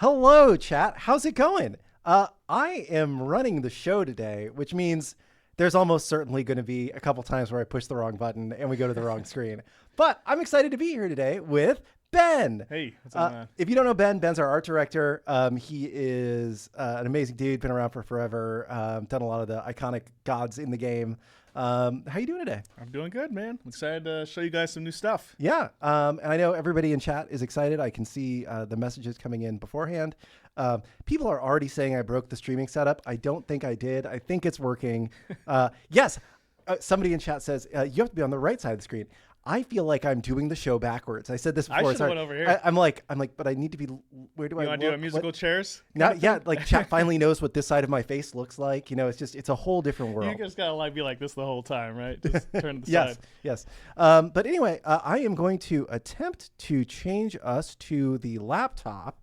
Hello, chat. How's it going? I am running the show today, which means there's almost certainly going to be a couple times where I push the wrong button and we go to the wrong screen. But I'm excited to be here today with Ben. Hey, what's up, man? If you don't know Ben, Ben's our art director. He is an amazing dude, been around for forever, done a lot of the iconic gods in the game. How you doing today? I'm doing good, man. I'm excited to show you guys some new stuff. Yeah, and I know everybody in chat is excited. I can see the messages coming in beforehand. People are already saying I broke the streaming setup. I don't think I did. I think it's working. Yes, somebody in chat says you have to be on the right side of the screen. I feel like I'm doing the show backwards. I said this before. I should have went over here. I'm like, but I need to be. Where do I? You want to do a musical chairs? No, yeah, like chat finally knows what this side of my face looks like. You know, it's a whole different world. You just gotta be like this the whole time, right? Just turn to the yes, side. yes. But anyway, I am going to attempt to change us to the laptop.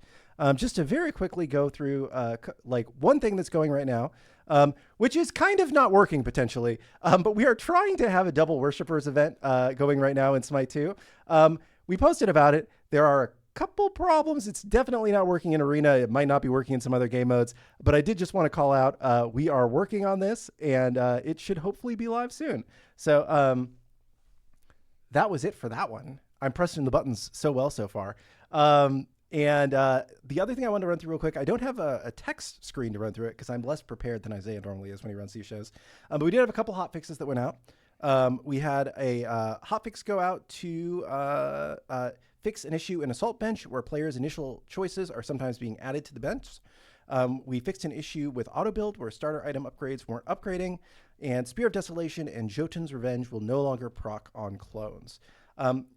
Just to very quickly go through like one thing that's going right now, which is kind of not working potentially, but we are trying to have a double worshipers event going right now in SMITE 2. We posted about it. There are a couple problems. It's definitely not working in Arena. It might not be working in some other game modes, but I did just want to call out we are working on this, and it should hopefully be live soon. So that was it for that one. I'm pressing the buttons so well so far. And the other thing I wanted to run through real quick, I don't have a text screen to run through it because I'm less prepared than Isiah normally is when he runs these shows. But we did have a couple hot fixes that went out. We had a hotfix go out to fix an issue in Assault Bench where players' initial choices are sometimes being added to the bench. We fixed an issue with auto build where starter item upgrades weren't upgrading. And Spear of Desolation and Jotun's Revenge will no longer proc on clones.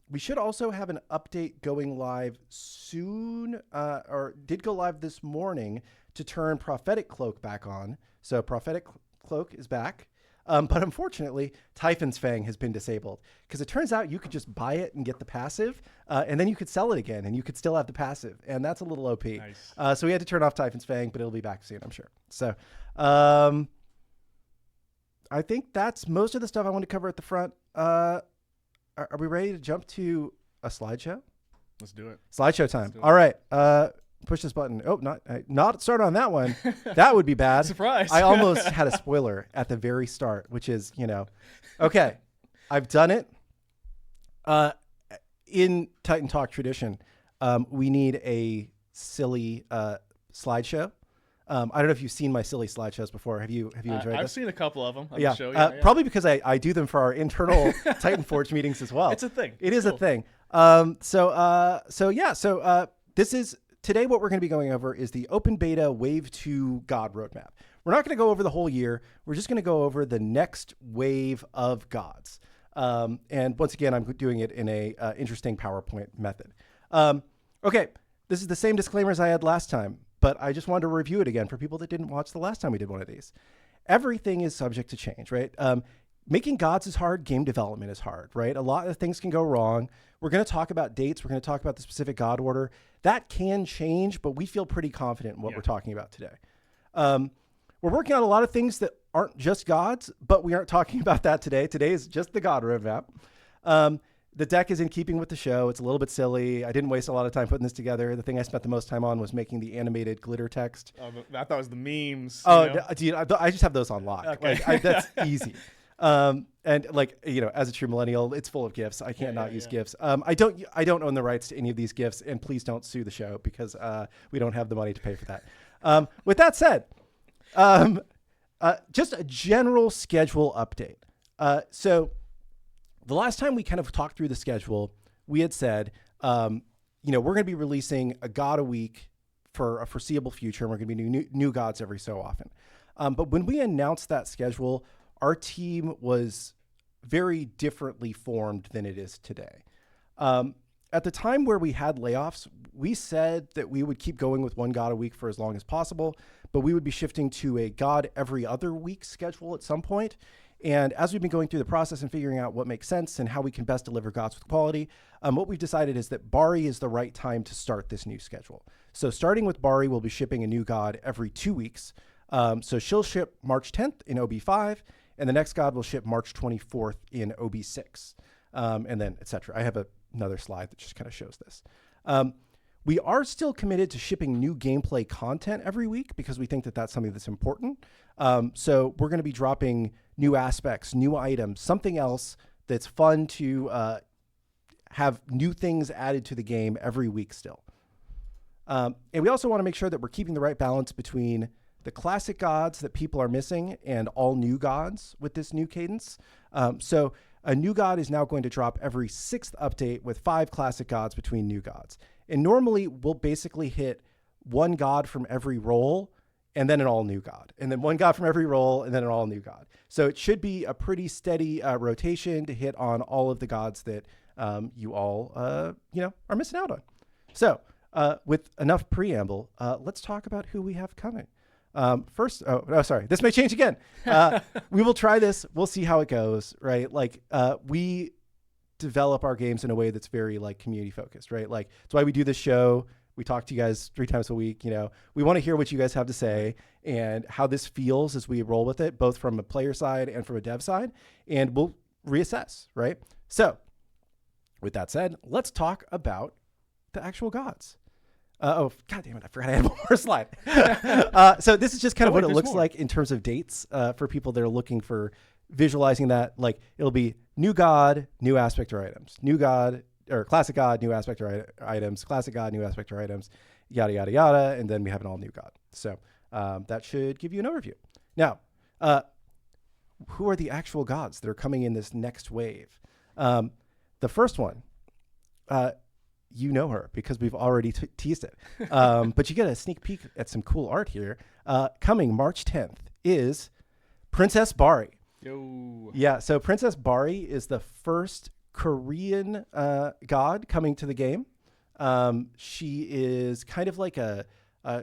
We should also have an update going live soon, or did go live this morning to turn Prophetic Cloak back on. So Prophetic Cloak is back. But unfortunately, Typhon's Fang has been disabled because it turns out you could just buy it and get the passive, and then you could sell it again and you could still have the passive. And that's a little OP. Nice. So we had to turn off Typhon's Fang, but it'll be back soon, I'm sure. So I think that's most of the stuff I want to cover at the front. Are we ready to jump to a slideshow? Let's do it. Slideshow time. All right. Push this button. Oh, not start on that one. That would be bad. Surprise. I almost had a spoiler at the very start, which is, okay, I've done it. In Titan Talk tradition, we need a silly slideshow. I don't know if you've seen my silly slideshows before. Have you enjoyed this? I've seen a couple of them on yeah. the show. Yeah. Probably because I do them for our internal Titan Forge meetings as well. It's a thing. It is cool. a thing. This is today what we're going to be going over is the open beta Wave 2 God roadmap. We're not going to go over the whole year. We're just going to go over the next wave of gods. And once again, I'm doing it in a interesting PowerPoint method. Okay, this is the same disclaimers I had last time, but I just wanted to review it again for people that didn't watch the last time we did one of these. Everything is subject to change, right? Making gods is hard. Game development is hard, right? A lot of things can go wrong. We're going to talk about dates. We're going to talk about the specific god order. That can change, but we feel pretty confident in what we're talking about today. We're working on a lot of things that aren't just gods, but we aren't talking about that today. Today is just the god roadmap. The deck is in keeping with the show. It's a little bit silly. I didn't waste a lot of time putting this together. The thing I spent the most time on was making the animated glitter text. I thought it was the memes. Oh, dude, I just have those on lock. Okay. Like, that's easy. And like, as a true millennial, it's full of GIFs. I can't not use GIFs. I don't own the rights to any of these GIFs, and please don't sue the show because we don't have the money to pay for that. With that said, just a general schedule update. So the last time we kind of talked through the schedule, we had said, we're going to be releasing a god a week for a foreseeable future, and we're going to be new gods every so often. But when we announced that schedule, our team was very differently formed than it is today. At the time where we had layoffs, we said that we would keep going with one god a week for as long as possible, but we would be shifting to a god every other week schedule at some point. And as we've been going through the process and figuring out what makes sense and how we can best deliver gods with quality, what we've decided is that Bari is the right time to start this new schedule. So starting with Bari, we'll be shipping a new god every 2 weeks. So she'll ship March 10th in OB5, and the next god will ship March 24th in OB6, and then et cetera. I have another slide that just kind of shows this. We are still committed to shipping new gameplay content every week because we think that that's something that's important. So we're going to be dropping new aspects, new items, something else that's fun to have new things added to the game every week still. And we also want to make sure that we're keeping the right balance between the classic gods that people are missing and all new gods with this new cadence. So a new god is now going to drop every 6th update with 5 classic gods between new gods. And normally we'll basically hit one god from every role and then an all new god, and then one god from every role and then an all new god. So it should be a pretty steady rotation to hit on all of the gods that you all, are missing out on. So with enough preamble, let's talk about who we have coming. First, sorry, this may change again. We will try this. We'll see how it goes, right? Like, we develop our games in a way that's very like community focused, right? Like, that's why we do this show. We talk to you guys 3 times a week. We want to hear what you guys have to say and how this feels as we roll with it, both from a player side and from a dev side, and we'll reassess, right? So with that said, let's talk about the actual gods. God damn it, I forgot I had one more slide. So this is just kind of what it looks like in terms of dates for people that are looking for visualizing that. Like, it'll be new god, new aspect or items, new god or classic god, new aspect or items, classic god, new aspect or items, yada, yada, yada. And then we have an all new god. So that should give you an overview. Now, who are the actual gods that are coming in this next wave? The first one, you know her because we've already teased it. But you get a sneak peek at some cool art here. Coming March 10th is Princess Bari. Yo. Yeah, so Princess Bari is the first Korean god coming to the game. She is kind of like a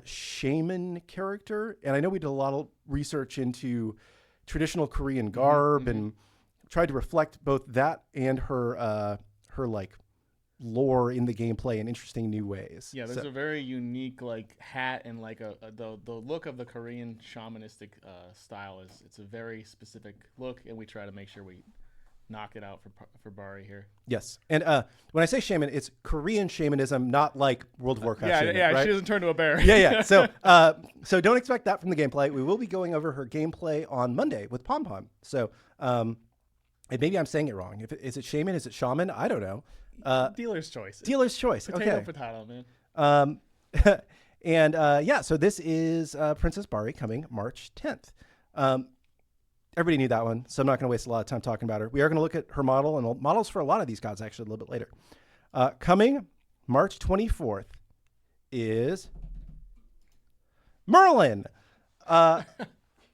shaman character. And I know we did a lot of research into traditional Korean garb and tried to reflect both that and her like lore in the gameplay in interesting new ways. Yeah, there's a very unique like hat and like the look of the Korean shamanistic style it's a very specific look, and we try to make sure we knock it out for Bari here. Yes, and when I say shaman, it's Korean shamanism, not like World of Warcraft. Shaman, yeah, right? She doesn't turn to a bear. Yeah. So don't expect that from the gameplay. We will be going over her gameplay on Monday with Pom Pom. So and maybe I'm saying it wrong. Is it shaman? Is it shaman? I don't know. Dealer's choice. Dealer's choice. Potato, man. And so this is Princess Bari coming March 10th. Everybody knew that one, so I'm not going to waste a lot of time talking about her. We are going to look at her model and models for a lot of these gods actually a little bit later. Coming March 24th is Merlin.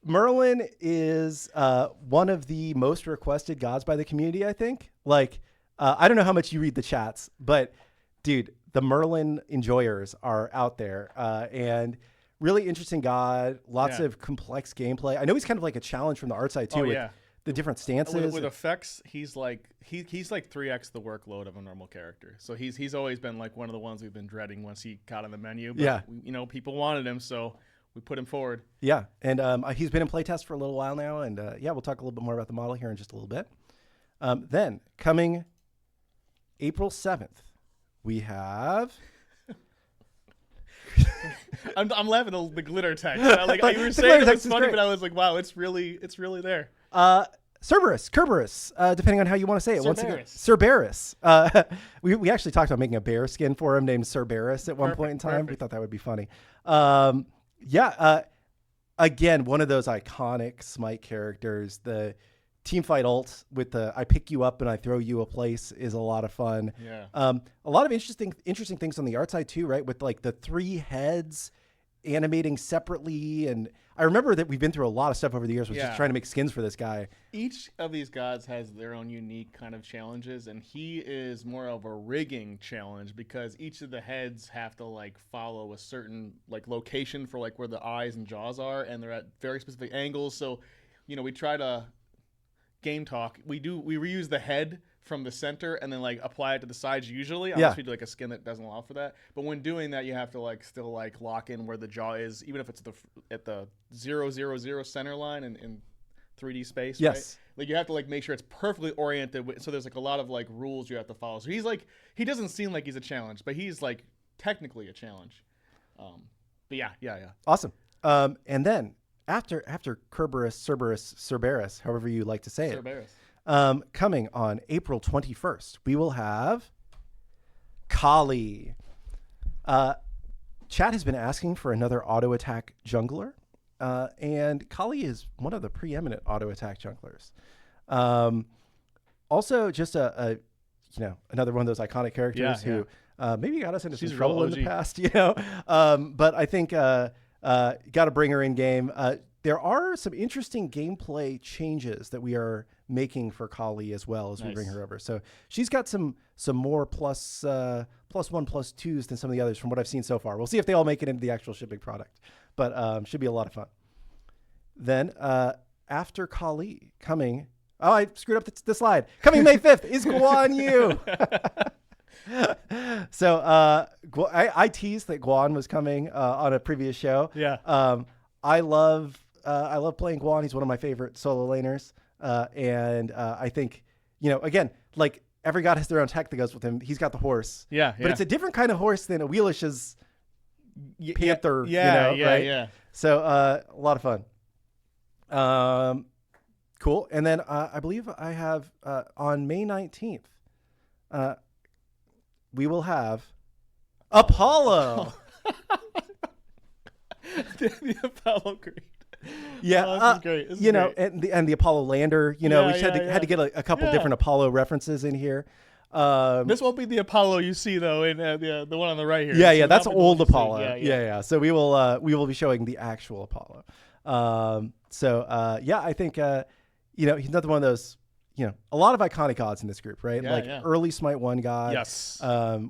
Merlin is one of the most requested gods by the community, I think. Like, I don't know how much you read the chats, but dude, the Merlin enjoyers are out there. And really interesting god, lots of complex gameplay. I know he's kind of like a challenge from the art side too, with the different stances. With effects, he's like 3x the workload of a normal character. So he's always been like one of the ones we've been dreading once he got on the menu. But people wanted him, so we put him forward. Yeah, and he's been in playtest for a little while now, and we'll talk a little bit more about the model here in just a little bit. Then coming April 7th, we have. I'm laughing at the glitter text. Like you were saying, it was funny, but I was like, wow, it's really there. Cerberus, depending on how you want to say it. Cerberus. We actually talked about making a bear skin for him named Cerberus at one point in time. Perfect. We thought that would be funny. Again, one of those iconic SMITE characters. The teamfight ult with the I pick you up and I throw you a place is a lot of fun. Yeah. A lot of interesting things on the art side too, right? With like the 3 heads animating separately. And I remember that we've been through a lot of stuff over the years with just trying to make skins for this guy. Each of these gods has their own unique kind of challenges, and he is more of a rigging challenge because each of the heads have to like follow a certain like location for like where the eyes and jaws are, and they're at very specific angles. So, we try to game talk. We reuse the head from the center and then like apply it to the sides usually, unless we do like a skin that doesn't allow for that. But when doing that, you have to like still like lock in where the jaw is, even if it's at the 000 center line in 3D space. Yes. Right? Like you have to like make sure it's perfectly oriented. So there's like a lot of like rules you have to follow. So he doesn't seem like he's a challenge, but he's like technically a challenge. But yeah. Awesome. And then after Cerberus, however you like to say it, Cerberus. coming on April 21st, we will have Kali. Chat has been asking for another auto attack jungler, and Kali is one of the preeminent auto attack junglers. Also, just another one of those iconic characters who maybe got us into some trouble in the past, but I think got to bring her in game. There are some interesting gameplay changes that we are making for Kali as well as we bring her over. So she's got some more plus 1/+2s than some of the others from what I've seen so far. We'll see if they all make it into the actual shipping product, but should be a lot of fun. Then after Kali coming, I screwed up the slide. Coming May 5th is Guan Yu. So I teased that Guan was coming on a previous show. Yeah. I love playing Guan. He's one of my favorite solo laners. And I think, again, like every god has their own tech that goes with him. He's got the horse. Yeah. But it's a different kind of horse than a Wheelish's panther. Yeah. Right? Yeah. So a lot of fun. Cool. And then I believe I have on May 19th, we will have Apollo. The Apollo Creed. Yeah, this is great. This is great. and the Apollo lander. We just had to get a couple different Apollo references in here. This won't be the Apollo you see though in the one on the right here. Yeah, that's old Apollo. Yeah. So we will be showing the actual Apollo. I think he's another one of those. A lot of iconic gods in this group, right? Early Smite 1 god. Yes.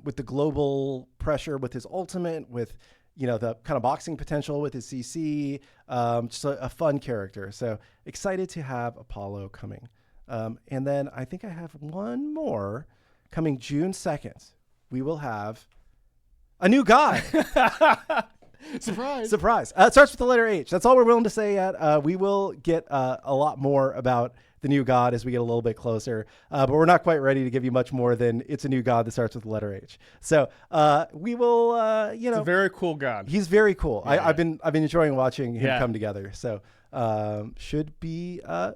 With the global pressure, with his ultimate, with the kind of boxing potential with his CC, just a fun character. So excited to have Apollo coming. And then I think I have one more coming June 2nd. We will have a new god. Surprise. It starts with the letter H. That's all we're willing to say yet. We will get a lot more about the new god as we get a little bit closer, but we're not quite ready to give you much more than it's a new god that starts with the letter H. So we will, it's a very cool god. He's very cool. Yeah. I've been enjoying watching him come together. So should be a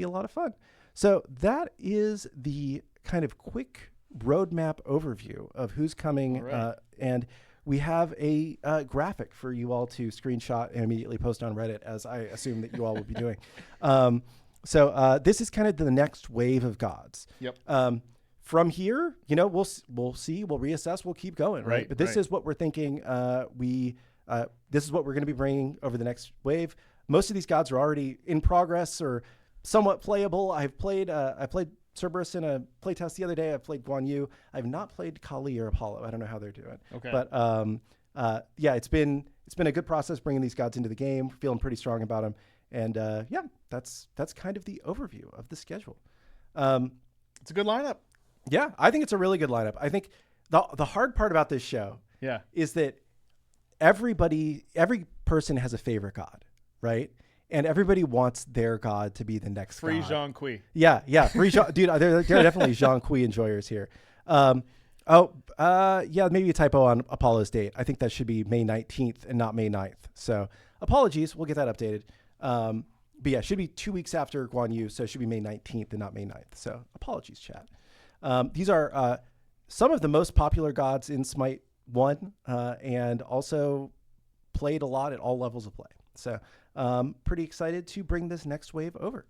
lot of fun. So that is the kind of quick roadmap overview of who's coming, and we have a graphic for you all to screenshot and immediately post on Reddit, as I assume that you all will be doing. So this is kind of the next wave of gods. Yep. From here, we'll see, we'll reassess, we'll keep going, right? But this is what we're thinking. This is what we're going to be bringing over the next wave. Most of these gods are already in progress or somewhat playable. I played Cerberus in a playtest the other day. I've played Guan Yu. I've not played Kali or Apollo. I don't know how they're doing. Okay. But it's been a good process bringing these gods into the game. Feeling pretty strong about them. And that's kind of the overview of the schedule. It's a good lineup. Yeah, I think it's a really good lineup. I think the hard part about this show is that every person has a favorite god, right? And everybody wants their god to be the next Free god. Jean Kui. Yeah. Free Jean, dude, there are definitely Jean Kui enjoyers here. Maybe a typo on Apollo's date. I think that should be May 19th and not May 9th. So apologies. We'll get that updated. But yeah, it should be 2 weeks after Guan Yu, so it should be May 19th and not May 9th. So apologies, chat. These are some of the most popular gods in Smite 1 and also played a lot at all levels of play. So pretty excited to bring this next wave over.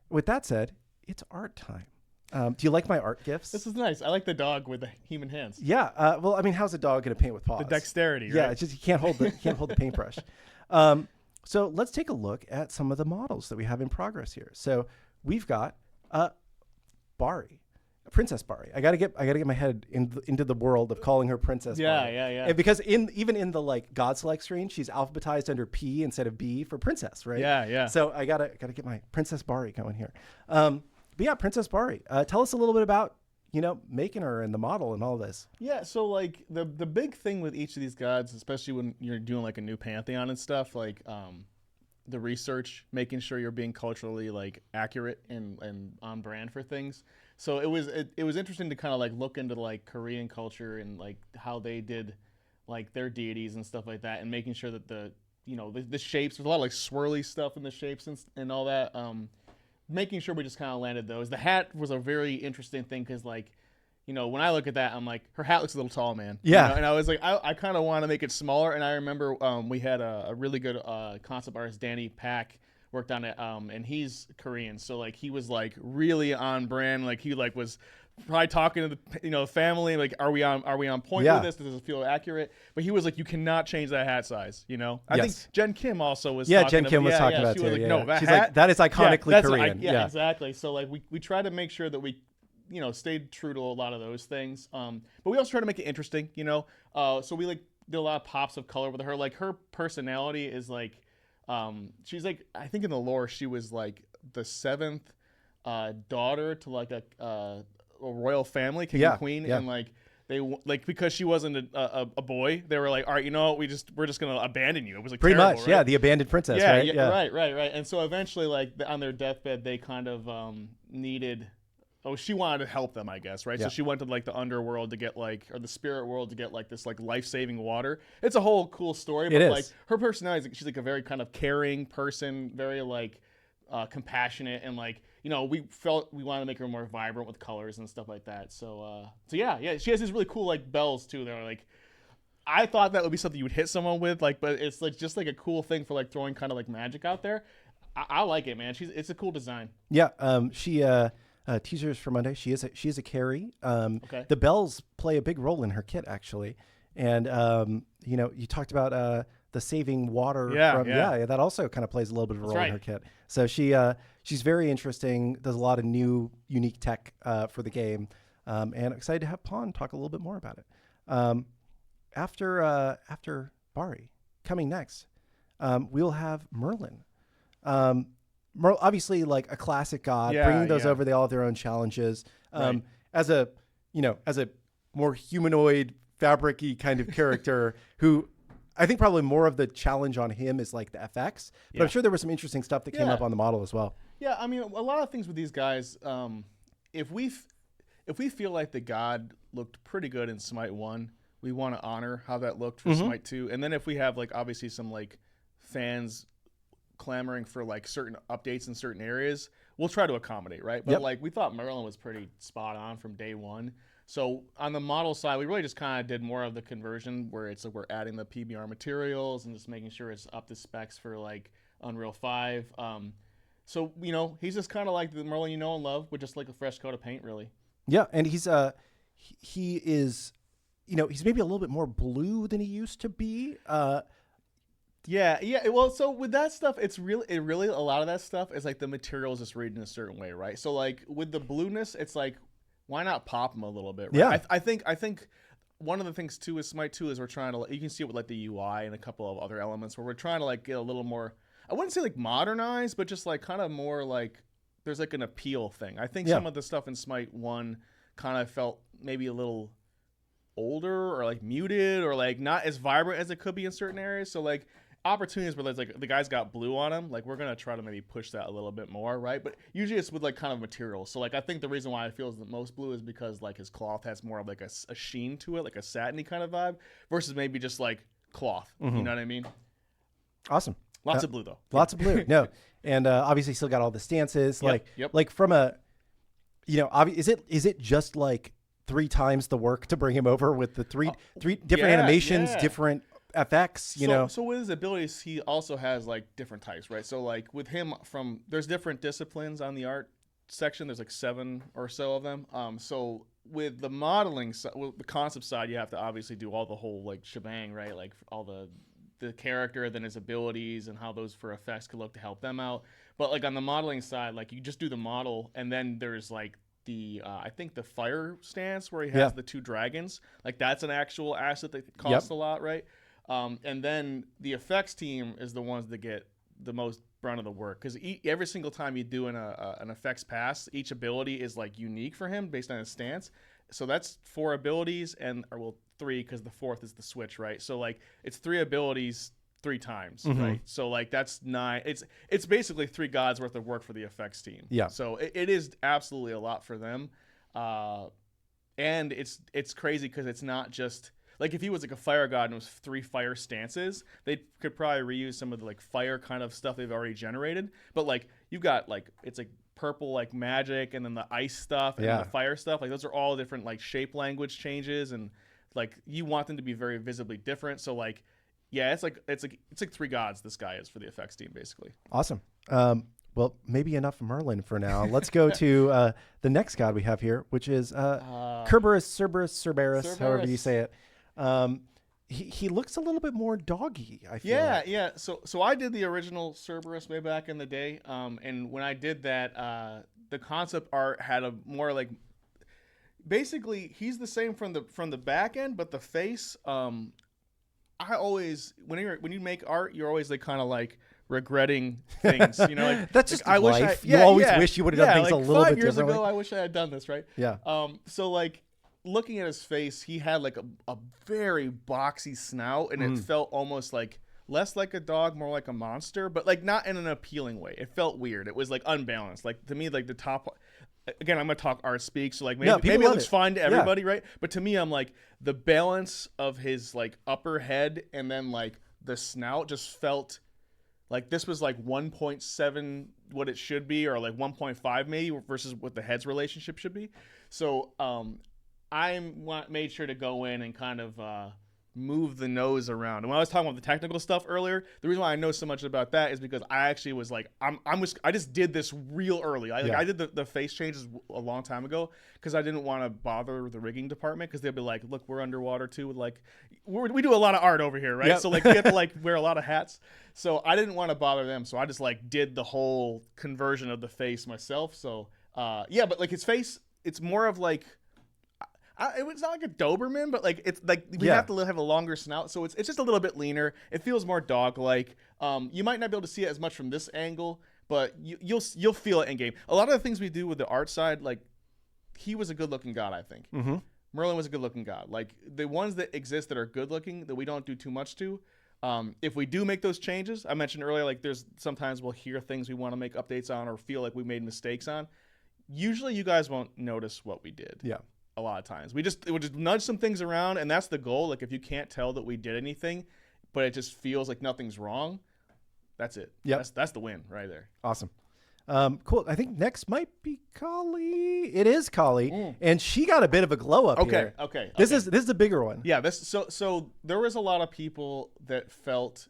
With that said, it's art time. Do you like my art gifts? This is nice. I like the dog with the human hands. Yeah. Well, I mean, how's a dog going to paint with paws? The dexterity, right? Yeah, it's just you can't hold the paintbrush. So let's take a look at some of the models that we have in progress here. So we've got Bari, Princess Bari. I gotta get my head into the world of calling her Princess Bari. Yeah. And because even in the God select screen, she's alphabetized under P instead of B for princess, right? Yeah. So I gotta get my Princess Bari going here. But yeah, Princess Bari. Tell us a little bit about making her and the model and all this. Yeah, so the big thing with each of these gods, especially when you're doing a new pantheon and stuff, the research, making sure you're being culturally accurate and on brand for things. So it was interesting to kind of like look into like Korean culture and like how they did like their deities and stuff like that, and making sure that the shapes, there's a lot of like swirly stuff in the shapes and all that. Making sure we just kind of landed those. The hat was a very interesting thing because like, when I look at that, I'm like, her hat looks a little tall, man. Yeah. And I was like, I kind of want to make it smaller. And I remember we had a really good concept artist, Danny Pack, worked on it, and he's Korean, so like he was like really on brand. Like he like was probably talking to the family, like, are we on point with this? Does it feel accurate? But he was like, you cannot change that hat size. I think Jen Kim also was. Yeah, Jen Kim was talking about she too. Was like, no, that she's hat, like, that is iconically Korean. Yeah, exactly. So like we try to make sure that we stayed true to a lot of those things. But we also try to make it interesting. So we like did a lot of pops of color with her. Like her personality is like. She's like, I think in the lore she was like the 7th daughter to like a royal family, king and queen, and like they like because she wasn't a boy, they were like, all right, you know what, we're just gonna abandon you. It was like pretty terrible, much, right? yeah, the abandoned princess, right? Yeah, right. And so eventually, like on their deathbed, they kind of needed. Oh, she wanted to help them, I guess, right? Yeah. So she went to like the underworld to get like, or the spirit world to get like this like life-saving water. It's a whole cool story, but like her personality is she's like a very kind of caring person, very like compassionate, and like we felt we wanted to make her more vibrant with colors and stuff like that. So yeah, she has these really cool like bells too. They're like, I thought that would be something you would hit someone with, like, but it's like just like a cool thing for like throwing kind of like magic out there. I like it, man. It's a cool design. Yeah, she. Teasers for Monday. She is a carry. Okay. The bells play a big role in her kit, actually. And you talked about the saving water. That also kind of plays a little bit of a role in her kit. So she's very interesting. Does a lot of new, unique tech for the game, and excited to have Pawn talk a little bit more about it. After Bari, coming next, we'll have Merlin. Obviously, like a classic god, bringing those over. They all have their own challenges. As a more humanoid, fabric-y kind of character, who I think probably more of the challenge on him is like the FX. But I'm sure there was some interesting stuff that came up on the model as well. Yeah, I mean, a lot of things with these guys. If we feel like the god looked pretty good in Smite 1, we want to honor how that looked for Smite 2. And then if we have like obviously some like fans clamoring for like certain updates in certain areas, we'll try to accommodate, right? But like we thought Merlin was pretty spot on from day one. So on the model side, we really just kind of did more of the conversion where it's like we're adding the PBR materials and just making sure it's up to specs for like Unreal 5. So he's just kind of like the Merlin you know and love with just like a fresh coat of paint, really. Yeah, and he is he's maybe a little bit more blue than he used to be. Yeah. Well, so with that stuff, it really a lot of that stuff is like the materials just read in a certain way, right? So like with the blueness, it's like, why not pop them a little bit? Right? Yeah. I think one of the things too with Smite 2 is we're trying to, you can see it with like the UI and a couple of other elements where we're trying to like get a little more, I wouldn't say like modernized, but just like kind of more like there's like an appeal thing. I think some of the stuff in Smite 1 kind of felt maybe a little older or like muted or like not as vibrant as it could be in certain areas. So like opportunities where there's like the guy's got blue on him, like we're gonna try to maybe push that a little bit more, right? But usually it's with like kind of materials. So like I think the reason why it feels the most blue is because like his cloth has more of like a sheen to it, like a satiny kind of vibe, versus maybe just like cloth. You know what I mean? Awesome. Lots of blue though. Lots of blue. No, and obviously still got all the stances. Like from a, is it just like 3 times the work to bring him over with the three different animations, different FX, So with his abilities, he also has like different types, right? So like with him, there's different disciplines on the art section. There's like 7 or so of them. So with the modeling, with the concept side, you have to obviously do all the whole like shebang, right? Like all the character, then his abilities and how those for effects could look to help them out. But like on the modeling side, like you just do the model, and then there's like the I think the fire stance where he has the 2 dragons. Like that's an actual asset that costs a lot, right? And then the effects team is the ones that get the most brunt of the work, because every single time you do an effects pass, each ability is like unique for him based on his stance. So that's 4 abilities, or 3 because the 4th is the switch, right? So like it's 3 abilities 3 times, right? So like that's 9. It's basically 3 gods worth of work for the effects team. Yeah. So it is absolutely a lot for them. And it's crazy because it's not just like if he was like a fire god and it was 3 fire stances, they could probably reuse some of the like fire kind of stuff they've already generated. But like you've got like it's like purple like magic and then the ice stuff and then the fire stuff. Like those are all different like shape language changes, and like you want them to be very visibly different. So like yeah, it's like 3 gods this guy is for the effects team basically. Awesome. Well, maybe enough Merlin for now. Let's go to the next god we have here, which is Cerberus, however you say it. He looks a little bit more doggy, I feel like. Yeah. So I did the original Cerberus way back in the day. And when I did that, the concept art had a more like basically he's the same from the back end, but the face. I always when you make art, you're always like kind of like regretting things, you know. Like that's just like, life. You always wish you would have done things like a little 5 bit years differently. ago, I wish I had done this, right? Yeah. So like looking at his face, he had like a very boxy snout, and it felt almost like less like a dog, more like a monster, but like not in an appealing way. It felt weird. It was like unbalanced. Like to me, like the top. Again, I'm gonna talk art speak, so like maybe it looks fine to everybody, right? But to me, I'm like the balance of his like upper head and then like the snout just felt like this was like 1.7 what it should be, or like 1.5 maybe versus what the head's relationship should be. So made sure to go in and kind of move the nose around. And when I was talking about the technical stuff earlier, the reason why I know so much about that is because I actually was like, I just did this real early. I did the face changes a long time ago because I didn't want to bother the rigging department because they'll be like, look, we're underwater too. Like we do a lot of art over here, right? Yep. So like we have to like wear a lot of hats. So I didn't want to bother them. So I just like did the whole conversion of the face myself. So but like his face, it's more of like, it's not like a Doberman, but like it's like we have to have a longer snout, so it's just a little bit leaner. It feels more dog-like. You might not be able to see it as much from this angle, but you'll feel it in game. A lot of the things we do with the art side, like he was a good-looking god, I think. Mm-hmm. Merlin was a good-looking god. Like the ones that exist that are good-looking that we don't do too much to. If we do make those changes, I mentioned earlier, like there's sometimes we'll hear things we want to make updates on or feel like we made mistakes on. Usually, you guys won't notice what we did. Yeah. A lot of times we'll just nudge some things around, and that's the goal. Like if you can't tell that we did anything, but it just feels like nothing's wrong, that's it. Yeah, that's the win right there. Awesome. Cool. I think next might be Kali. It is Kali, and she got a bit of a glow up here. Okay. This is a bigger one. Yeah. So there was a lot of people that felt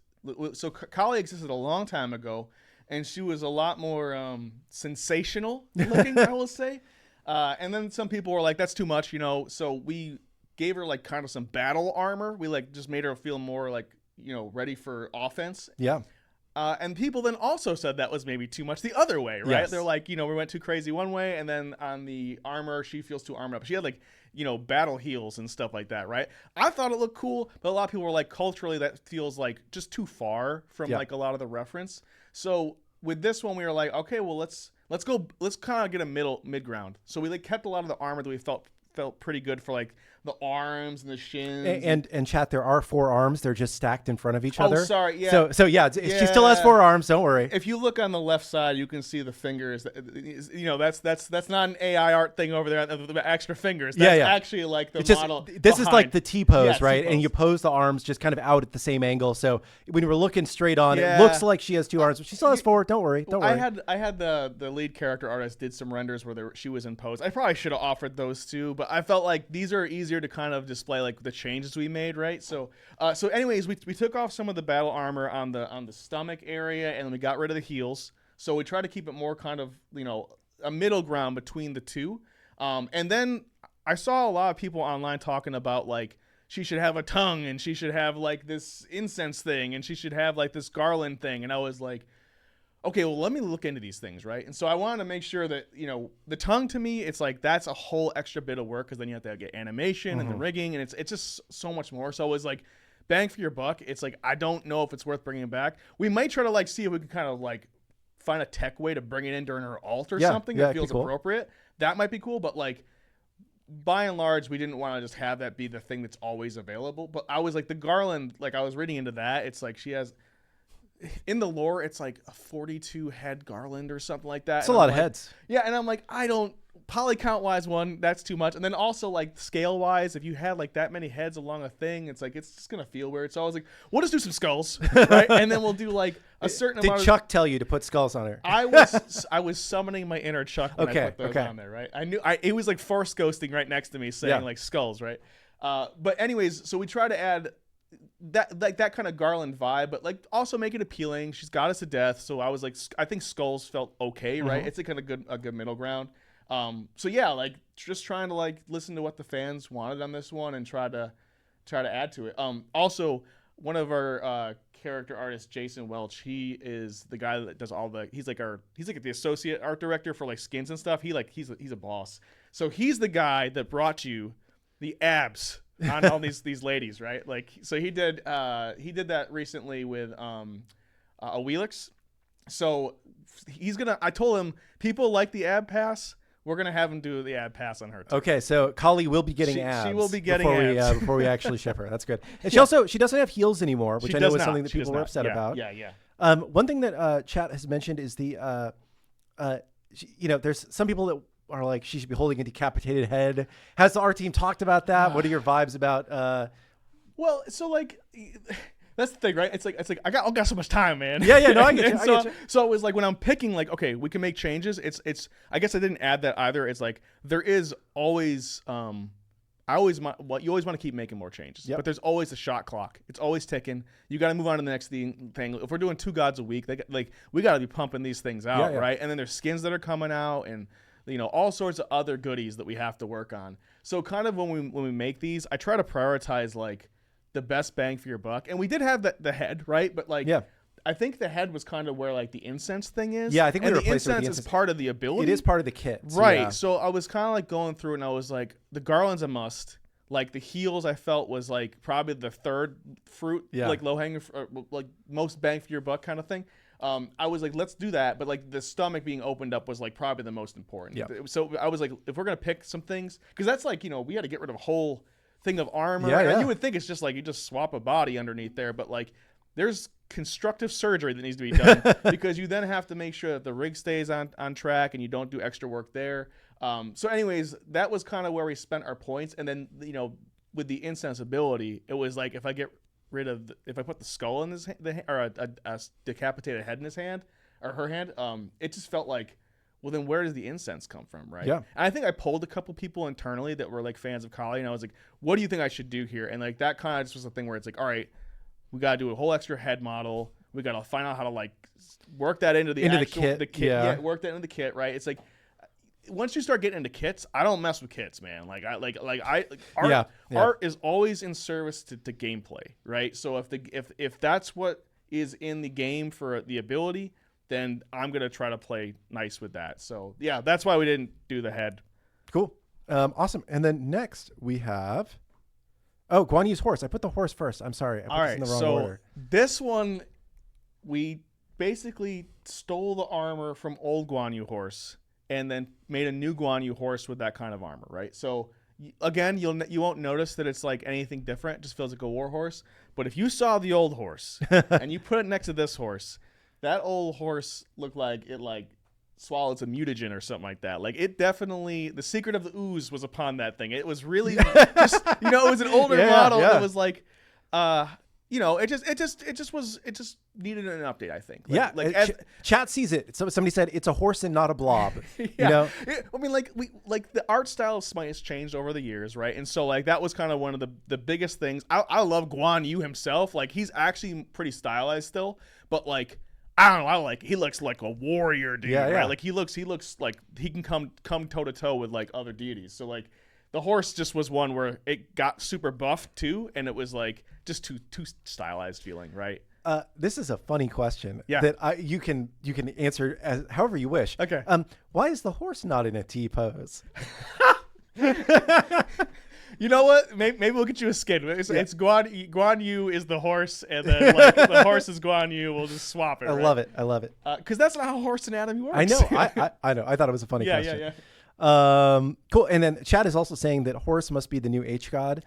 so Kali existed a long time ago, and she was a lot more sensational looking, I will say. And then some people were like, that's too much, you know, so we gave her like kind of some battle armor. We like just made her feel more like, you know, ready for offense. Yeah. And people then also said that was maybe too much the other way, right? Yes. They're like, you know, we went too crazy one way, and then on the armor, she feels too armored up. She had like, you know, battle heels and stuff like that, right? I thought it looked cool, but a lot of people were like, culturally, that feels like just too far from like a lot of the reference. So with this one, we were like, okay, well, let's kind of get a mid ground. So we like kept a lot of the armor that we felt pretty good for like the arms and the shins. And chat, there are 4 arms. They're just stacked in front of each other. Oh, sorry. Yeah. So yeah, she still has 4 arms. Don't worry. If you look on the left side, you can see the fingers. You know, that's not an AI art thing over there. The extra fingers. That's actually like the model. This is like the T pose, right? T-pose. And you pose the arms just kind of out at the same angle. So when we're looking straight on, it looks like she has 2 arms, but she still has 4. Don't worry. I had the lead character artist did some renders where she was in pose. I probably should have offered those too, but I felt like these are easier to kind of display like the changes we made, right? So anyways, we took off some of the battle armor on the stomach area, and then we got rid of the heels. So we try to keep it more kind of, you know, a middle ground between the two. And then I saw a lot of people online talking about like she should have a tongue, and she should have like this incense thing, and she should have like this garland thing, and I was like, okay, well, let me look into these things, right? And so I wanted to make sure that, you know, the tongue to me, it's like that's a whole extra bit of work because then you have to get animation and the rigging, and it's just so much more. So it was like bang for your buck. It's like I don't know if it's worth bringing it back. We might try to like see if we can kind of like find a tech way to bring it in during her ult or something that feels appropriate. That might be cool, but like by and large, we didn't want to just have that be the thing that's always available. But I was like the garland, like I was reading into that. It's like she has. in the lore, it's like a 42 head garland or something like that. It's a lot of heads. Yeah, and I'm like, I don't poly count wise that's too much, and then also like scale wise, if you had like that many heads along a thing, it's like it's just gonna feel weird. So I was like, we'll just do some skulls, right? And then we'll do like a certain amount. Did Chuck tell you to put skulls on her? I was summoning my inner Chuck when I put those on there, right? I knew it was like force ghosting right next to me saying like skulls, right? But anyways, so we try to add that kind of garland vibe, but like also make it appealing. She's got us to death, so I was like, I think skulls felt okay, right? It's a kind of a good middle ground. So yeah, like just trying to like listen to what the fans wanted on this one and try to add to it. Also one of our character artists, Jason Welch, he is the guy that does he's like the associate art director for like skins and stuff. He's a boss. So he's the guy that brought you the abs on all these ladies, right? Like, so he did that recently with a Wheelix. So I told him people like the ab pass. We're gonna have him do the ab pass on her too. Okay, so Kali will be getting abs. She will be getting abs before we actually ship her. That's good. And she doesn't have heels anymore, which I know is something that people were upset about. Yeah. One thing that chat has mentioned is there's some people that are like she should be holding a decapitated head. Has our team talked about that? What are your vibes about? Well, so like. That's the thing, right? It's like I got so much time, man. Yeah, no, I get you. So it was like when I'm picking, like, okay, we can make changes. It's. I guess I didn't add that either. It's like there is always, you always want to keep making more changes, but there's always a shot clock. It's always ticking. You got to move on to the next thing. If we're doing 2 gods a week, we got to be pumping these things out, right? And then there's skins that are coming out, and all sorts of other goodies that we have to work on. So kind of when we make these, I try to prioritize like the best bang for your buck. And we did have the head, right? But like, I think the head was kind of where like the incense thing is. Yeah, I think we replaced it with the incense is part of the ability. It is part of the kit. Right. So I was kind of like going through and I was like, the garland's a must. Like the heels I felt was like probably the third fruit, like low hanging, like most bang for your buck kind of thing. I was like, let's do that. But like the stomach being opened up was like probably the most important. Yeah. So I was like, if we're going to pick some things, because that's like, we had to get rid of a whole thing of armor. And you would think it's just like you just swap a body underneath there, but like there's constructive surgery that needs to be done because you then have to make sure that the rig stays on track and you don't do extra work there. So anyways, that was kind of where we spent our points. And then, with the insensibility, it was like if I put the skull in or a decapitated head in his hand or her hand, it just felt like, well, then where does the incense come from, right? Yeah. And I think I polled a couple people internally that were like fans of Kali, and I was like, what do you think I should do here? And like that kind of just was a thing where it's like, all right, we got to do a whole extra head model. We got to find out how to like work that into the kit. Yeah, work that into the kit, right? It's like once you start getting into kits, I don't mess with kits, man. Art is always in service to gameplay, right? So if that's what is in the game for the ability, then I'm going to try to play nice with that. So, yeah, that's why we didn't do the head. Cool. Awesome. And then next we have... Oh, Guan Yu's horse. I put the horse first. I'm sorry. I put this in the wrong order. This one, we basically stole the armor from old Guan Yu horse and then made a new Guan Yu horse with that kind of armor, right? So, again, you won't notice that it's like anything different. It just feels like a war horse. But if you saw the old horse and you put it next to this horse... That old horse looked like it like swallowed some mutagen or something like that. Like it definitely, the secret of the ooze was upon that thing. It was really just, it was an older model that was like, it just needed an update, I think. Chat sees it. Somebody said it's a horse and not a blob. I mean, the art style of SMITE has changed over the years, right? And so like that was kind of one of the biggest things. I love Guan Yu himself. Like he's actually pretty stylized still, but like. I don't know. He looks like a warrior dude, right? Like he looks like he can come toe to toe with like other deities. So like the horse just was one where it got super buffed too, and it was like just too stylized feeling, right? This is a funny question that you can answer as however you wish. Okay. Why is the horse not in a T pose? You know what? Maybe we'll get you a skin. It's Guan Yu is the horse, and then like the horse is Guan Yu. We'll just swap it. I love it. Because that's not how horse anatomy works. I know. I know. I thought it was a funny question. Cool. And then Chad is also saying that horse must be the new H god.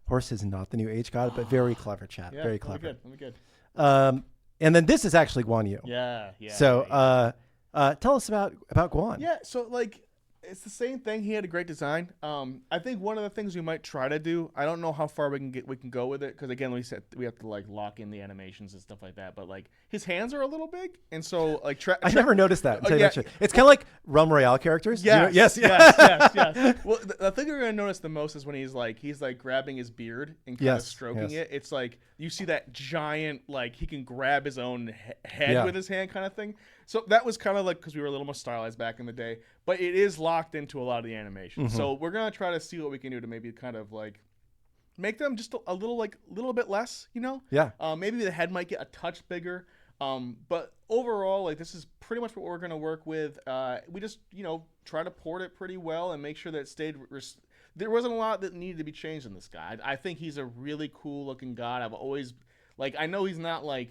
Horse is not the new H god, but very clever, Chad. Very clever. Let me good. And then this is actually Guan Yu. Yeah. So tell us about Guan. Yeah, so like it's the same thing. He had a great design. I think one of the things we might try to do, I don't know how far we can go with it, because again, we have to like lock in the animations and stuff like that. But like his hands are a little big, and so like I never noticed that. Until yeah. It's kind of like Realm Royale characters. Yes. Well, the thing you're gonna notice the most is when he's like grabbing his beard and kind of stroking it. It's like you see that giant, like he can grab his own head with his hand kind of thing. So that was kind of like, because we were a little more stylized back in the day, but it is locked into a lot of the animation. So we're going to try to see what we can do to maybe kind of like make them just a little bit less, you know? Yeah. Maybe the head might get a touch bigger. But overall, like this is pretty much what we're going to work with. We just, try to port it pretty well and make sure that it stayed. There wasn't a lot that needed to be changed in this guy. I think he's a really cool looking god. I've always, I know he's not like,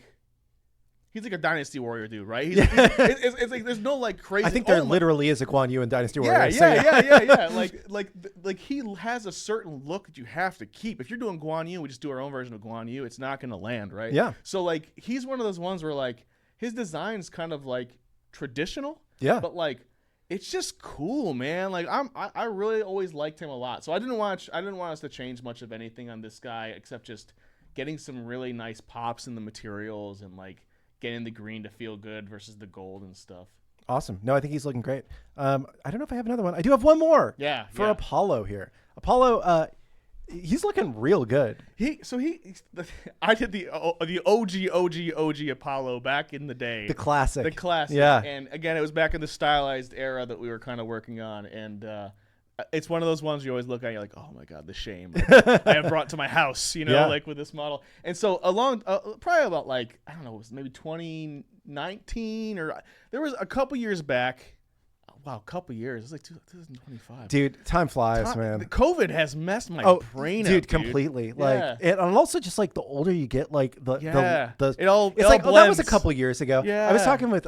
he's like a Dynasty Warrior dude, right? It's like there's no like crazy. I think there literally is a Guan Yu in Dynasty Warrior. Yeah. Like he has a certain look that you have to keep. If you're doing Guan Yu, we just do our own version of Guan Yu. It's not going to land, right? Yeah. So like he's one of those ones where like his design's kind of like traditional. Yeah. But like it's just cool, man. Like I really always liked him a lot. So I didn't want us to change much of anything on this guy except just getting some really nice pops in the materials and like getting the green to feel good versus the gold and stuff. Awesome. No, I think he's looking great. I don't know if I have another one. I do have one more. Yeah. For Apollo here. Apollo, he's looking real good. I did the OG Apollo back in the day. The classic. Yeah. And again, it was back in the stylized era that we were kind of working on. And it's one of those ones you always look at and you're like, oh my God, the shame I have brought to my house, like with this model. And so along, probably about like, I don't know, it was maybe 2019 or there was a couple years back. Wow, a couple years. It was like 2025. Dude, time flies, man. COVID has messed my brain up, dude. Completely. Like, and also just like the older you get, like the it all that was a blends. couple years ago. Yeah. I was talking with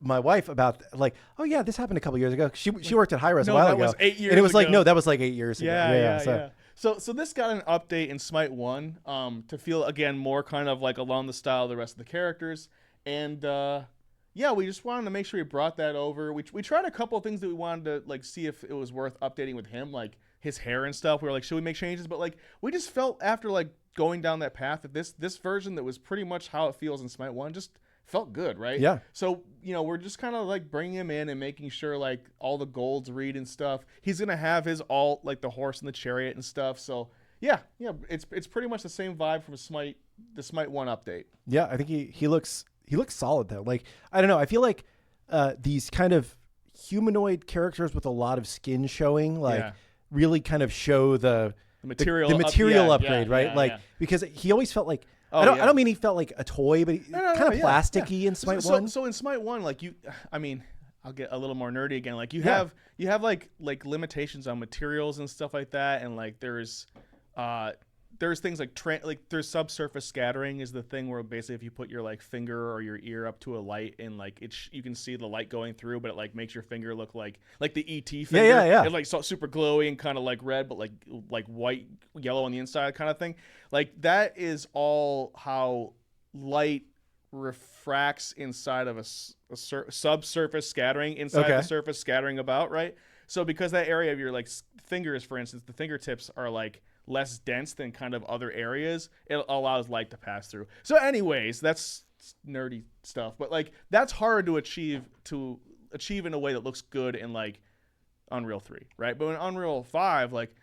my wife about like, oh yeah, this happened a couple years ago. She worked at Hi-Res a while ago. Was 8 years and it was ago. like, no, that was like 8 years ago. Yeah. So this got an update in SMITE 1 to feel again more kind of like along the style of the rest of the characters. And we just wanted to make sure we brought that over. We tried a couple of things that we wanted to like see if it was worth updating with him, like his hair and stuff. We were like, should we make changes? But like we just felt after like going down that path that this version that was pretty much how it feels in SMITE 1 just felt good, right? Yeah. So, we're just kind of like bringing him in and making sure like all the golds read and stuff. He's going to have his alt, like the horse and the chariot and stuff. So yeah, it's pretty much the same vibe from the SMITE 1 update. Yeah. I think he looks solid though. Like, I don't know. I feel like these kind of humanoid characters with a lot of skin showing, like really kind of show the material upgrade, right? Because he always felt like, I don't mean he felt like a toy, but kind of plasticky in SMITE 1. So in SMITE 1, like I'll get a little more nerdy again. Like you have like limitations on materials and stuff like that, and like there's things like there's subsurface scattering is the thing where basically if you put your like finger or your ear up to a light and like you can see the light going through, but it like makes your finger look like the ET finger. Yeah. It's like super glowy and kind of like red, but like white, yellow on the inside kind of thing. Like that is all how light refracts inside of a subsurface scattering inside the surface scattering about, right? So because that area of your like fingers, for instance, the fingertips are like less dense than kind of other areas, it allows light to pass through. So anyways, that's nerdy stuff, but like that's hard to achieve in a way that looks good in like Unreal 3, right? But in Unreal 5, like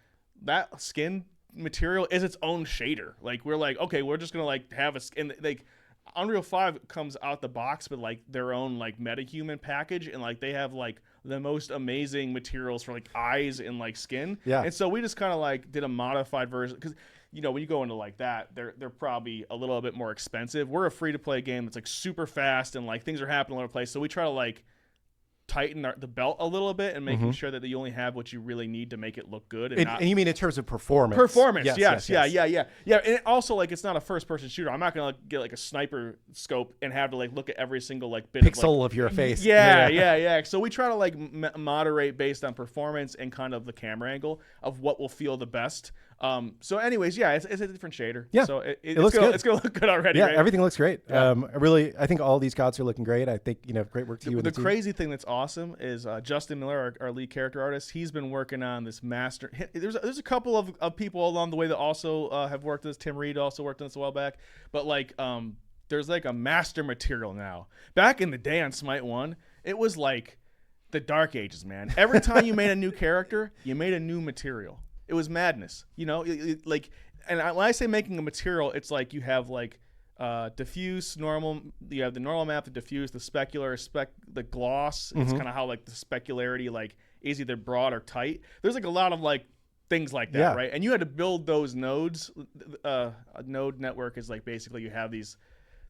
that skin material is its own shader. Like we're like, okay, we're just gonna like have a skin, like Unreal 5 comes out the box with like their own like metahuman package, and like they have like the most amazing materials for like eyes and like skin. Yeah. And so we just kind of like did a modified version because when you go into like that, they're probably a little bit more expensive. We're a free to play game that's like super fast and like things are happening all over the place. So we try to like tighten the belt a little bit and making sure that you only have what you really need to make it look good. And you mean in terms of performance? Yes. Yeah. And also like it's not a first person shooter. I'm not gonna like, get like a sniper scope and have to like look at every single like bit pixel of your face. Yeah. So we try to like moderate based on performance and kind of the camera angle of what will feel the best. So anyways, yeah, it's a different shader. Yeah, So it looks good. It's gonna look good already. Yeah, right? everything looks great. Yeah. I think all these gods are looking great. I think, great work to you. The crazy thing that's awesome is Justin Miller, our lead character artist. He's been working on this master. There's a couple of people along the way that also have worked on this. Tim Reed also worked on this a while back. But there's like a master material now. Back in the day on Smite 1, it was like the Dark Ages, man. Every time you made a new character, you made a new material. It was madness, when I say making a material, it's like you have diffuse, normal. You have the normal map, the diffuse, the specular, the gloss. It's kind of how the specularity is either broad or tight. There's a lot of things like that, right? And you had to build those nodes. A node network is basically you have these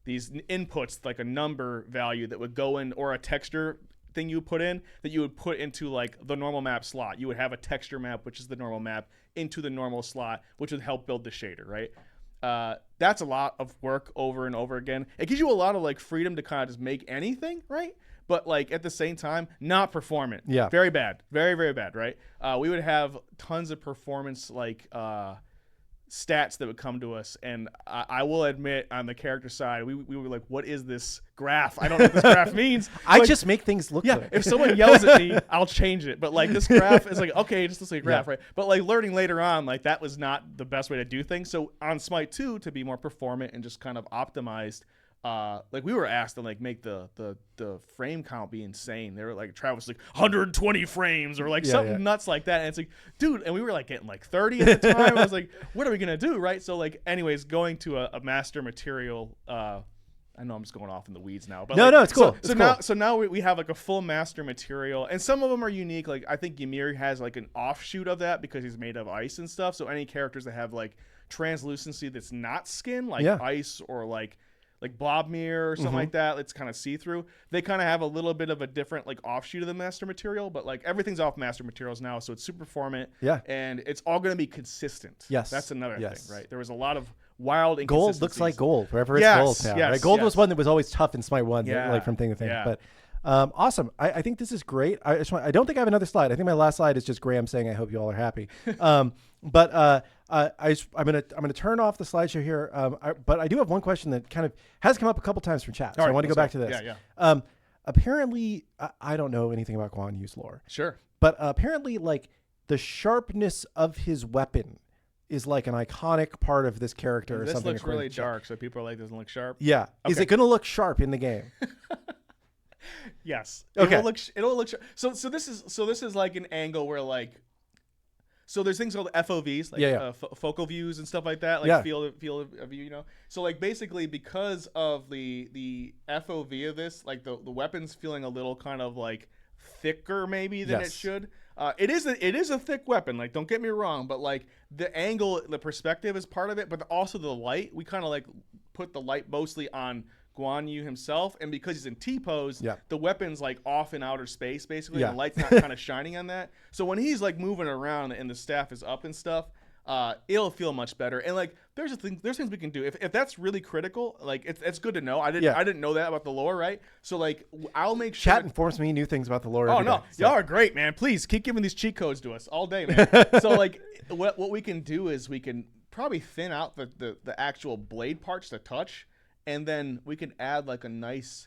inputs, like a number value that would go in, or a texture thing you put in that you would put into the normal map slot. You would have a texture map, which is the normal map, into the normal slot, which would help build the shader, right? That's a lot of work over and over again. It gives you a lot of freedom to kind of just make anything, right? But at the same time, not performant. Yeah. Very bad. Very, very bad, right? We would have tons of performance stats that would come to us, and I will admit, on the character side, we were like, what is this graph? I don't know what this graph means. I just make things look good. If someone yells at me, I'll change it. But this graph is okay, it just looks like a graph, right? But learning later on, that was not the best way to do things. So on Smite 2, to be more performant and just kind of optimized, we were asked to make the frame count be insane. They were Travis 120 frames or something nuts like that. And it's dude, and we were getting 30 at the time. I was what are we gonna do, right? So anyways, going to a master material. I know I'm just going off in the weeds now, but no, it's cool. So now we have a full master material, and some of them are unique. I think Ymir has an offshoot of that because he's made of ice and stuff. So any characters that have translucency that's not skin, ice or like Blobmere or something like that, it's kind of see-through. They kind of have a little bit of a different offshoot of the master material, but everything's off master materials now, so it's super performant. Yeah, and it's all going to be consistent. Yes, that's another thing, right? There was a lot of wild inconsistencies. Gold looks like gold wherever it's gold now. Right? Gold was one that was always tough in Smite 1, from thing to thing. Yeah. But awesome. I think this is great. I don't think I have another slide. I think my last slide is just Graham saying I hope you all are happy. But I'm gonna turn off the slideshow here. But I do have one question that kind of has come up a couple times from chat. So I want to go back to this. Yeah. Apparently, I don't know anything about Guan Yu's lore. Sure. But apparently, the sharpness of his weapon is an iconic part of this character. This or something. Looks really dark, so people are doesn't look sharp. Yeah. Okay. Is it going to look sharp in the game? Yes. Okay. It'll look. So this is an angle where so there's things called FOVs, focal views and stuff like that, field of view, So basically because of the FOV of this, the weapon's feeling a little kind of thicker maybe than it should. It is a thick weapon. Don't get me wrong, but the angle, the perspective is part of it, but also the light. We kind of put the light mostly on Guan Yu himself, and because he's in T-pose, the weapon's off in outer space basically, and the light's not kind of shining on that. So when he's moving around and the staff is up and stuff, it'll feel much better. And there's things we can do if that's really critical. It's good to know. I didn't know that about the lore, right? So I'll make sure chat informs me new things about the lore. Oh no, y'all are great, man. Please keep giving these cheat codes to us all day, man. So what we can do is we can probably thin out the actual blade parts to touch. And then we can add a nice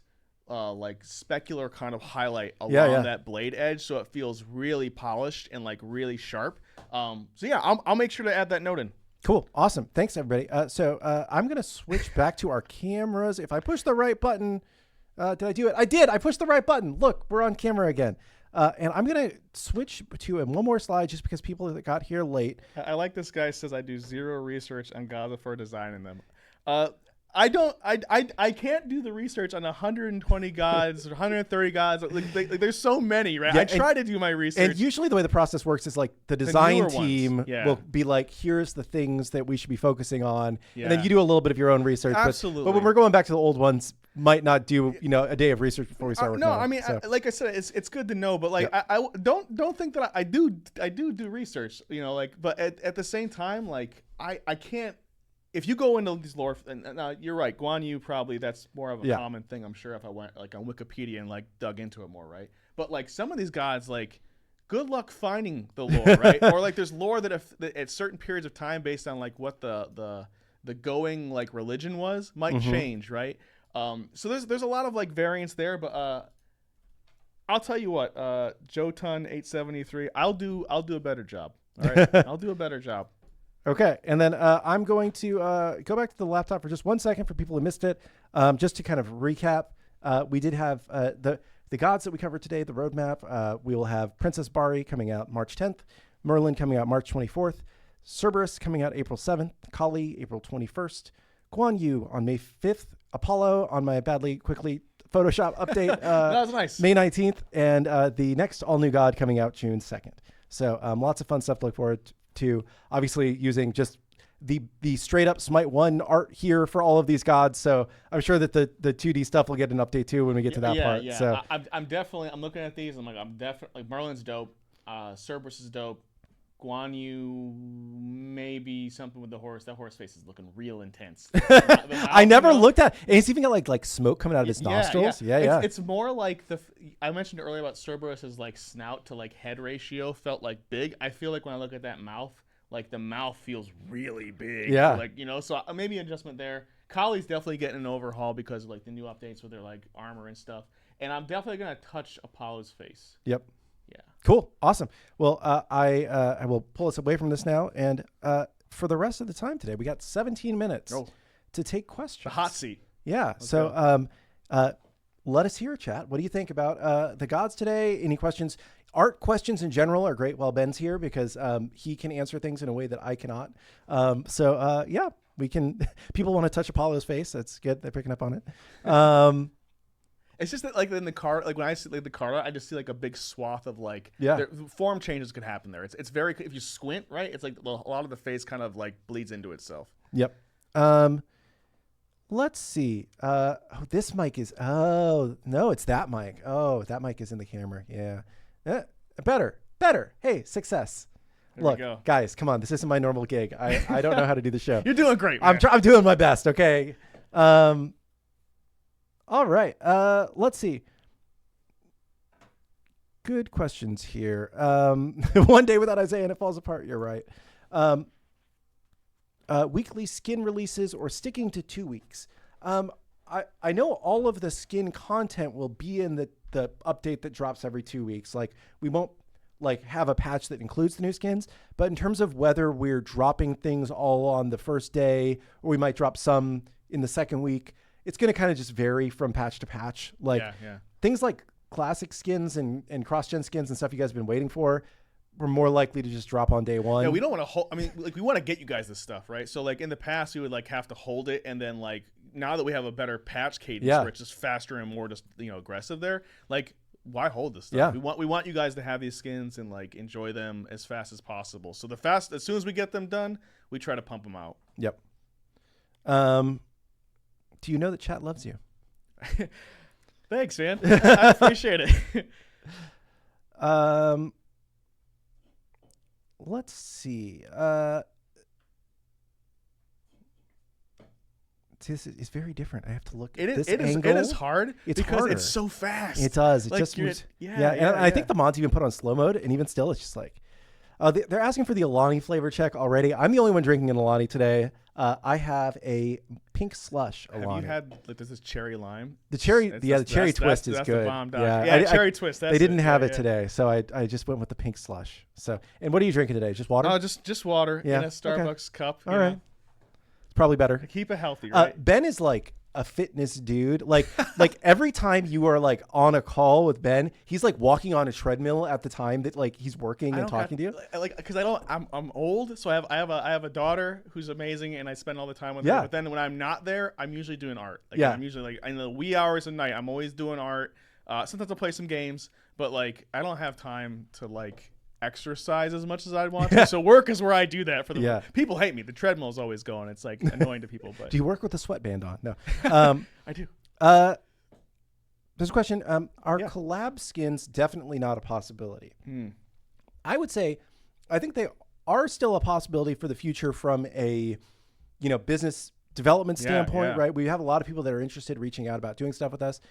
specular kind of highlight along that blade edge, so it feels really polished and really sharp. I'll make sure to add that note in. Cool, awesome, thanks everybody. So I'm gonna switch back to our cameras. If I push the right button, did I do it? I did. I pushed the right button. Look, we're on camera again. And I'm gonna switch to one more slide just because people that got here late. I like this guy says I do zero research on Gaza for designing them. I can't do the research on 120 gods or 130 gods. There's so many, right? I try to do my research. And usually the way the process works is the design team will be here's the things that we should be focusing on. Yeah. And then you do a little bit of your own research. Absolutely. But when we're going back to the old ones, might not do a day of research before we start working. No, I mean, like I said, it's good to know, but I don't think that I do research, but at the same time, I can't. If you go into these lore, and you're right, Guan Yu probably that's more of a common thing. I'm sure if I went on Wikipedia and dug into it more, right? But some of these gods, good luck finding the lore, right? Or like there's lore that, that at certain periods of time, based on like what the going like religion was, might change, right? So there's a lot of like variance there, but I'll tell you what, Jotun 873, I'll do a better job. All right, I'll do a better job. Okay, and then I'm going to go back to the laptop for just 1 second for people who missed it, just to kind of recap. We did have the gods that we covered today, the roadmap. We will have Princess Bari coming out March 10th, Merlin coming out March 24th, Cerberus coming out April 7th, Kali April 21st, Guan Yu on May 5th, Apollo on my quickly Photoshop update that was nice. May 19th, and the next all-new god coming out June 2nd. So lots of fun stuff to look forward to. Obviously using just the straight-up SMITE 1 art here for all of these gods. So I'm sure that the 2D stuff will get an update too when we get to that part. Yeah, so I'm looking at these. I'm definitely Merlin's dope. Cerberus is dope. Guan Yu, maybe something with the horse. That horse face is looking real intense. I never looked at it. And it's even got like smoke coming out of his nostrils. Yeah. It's more like I mentioned earlier about Cerberus's like snout to like head ratio felt like big. I feel like when I look at that mouth, like the mouth feels really big. Yeah. Like, so maybe an adjustment there. Kali's definitely getting an overhaul because of like the new updates with their like armor and stuff. And I'm definitely going to touch Apollo's face. Yep. Yeah. Cool. Awesome. Well, I will pull us away from this now. And for the rest of the time today, we got 17 minutes to take questions. The hot seat. Yeah. Okay. So let us hear, chat. What do you think about the gods today? Any questions? Art questions in general are great while Ben's here because he can answer things in a way that I cannot. Yeah, we can. People want to touch Apollo's face. That's good. They're picking up on it. It's just that, like, in the car, like, when I see like, the car, I just see, like, a big swath of, like, form changes could happen there. It's very, if you squint, right, it's like a lot of the face kind of, like, bleeds into itself. Yep. Let's see. This mic is, no, it's that mic. Oh, that mic is in the camera. Yeah. Better. Hey, success. Look, guys, come on. This isn't my normal gig. I don't know how to do the show. You're doing great, man. I'm doing my best, okay? All right. Let's see. Good questions here. One day without Isiah and it falls apart. You're right. Weekly skin releases or sticking to 2 weeks. I know all of the skin content will be in the update that drops every 2 weeks. Like we won't like have a patch that includes the new skins, but in terms of whether we're dropping things all on the first day or we might drop some in the second week, it's going to kind of just vary from patch to patch. Like things like classic skins and cross-gen skins and stuff you guys have been waiting for, we're more likely to just drop on day one. Yeah, we don't want to hold. I mean, like we want to get you guys this stuff, right? So like in the past, we would like have to hold it, and then like now that we have a better patch cadence where it's just faster and more just aggressive there, like why hold this stuff? Yeah. We want you guys to have these skins and like enjoy them as fast as possible. So as soon as we get them done, we try to pump them out. Yep. Do you know that chat loves you? Thanks, man. I appreciate it. Let's see. It's very different. I have to look at this angle. It is hard because harder. it's so fast. It does. It like just moves. I think the mod's even put on slow mode, and even still, it's just like they're asking for the Alani flavor check already. I'm the only one drinking an Alani today. I have a pink slush Alani. Have you had like this cherry lime? The cherry twist is good. The bomb dog. Yeah, cherry twist. They didn't have it today, so I just went with the pink slush. So, and what are you drinking today? Just water? Oh, just water in a Starbucks cup. All right. It's probably better. Keep it healthy, right? Ben is like a fitness dude. Like every time you are like on a call with Ben, he's like walking on a treadmill at the time that like he's working and talking to you. Like because I'm old, so I have a daughter who's amazing, and I spend all the time with her. But then when I'm not there, I'm usually doing art. Like, I'm usually like in the wee hours of night, I'm always doing art. Sometimes I'll play some games, but like I don't have time to like exercise as much as I'd want to. So work is where I do that for the people hate me. The treadmill is always going. It's like annoying to people. But do you work with a sweatband on? No. I do. There's a question. Are collab skins definitely not a possibility? I would say I think they are still a possibility for the future from a business development standpoint, right? We have a lot of people that are interested reaching out about doing stuff with us.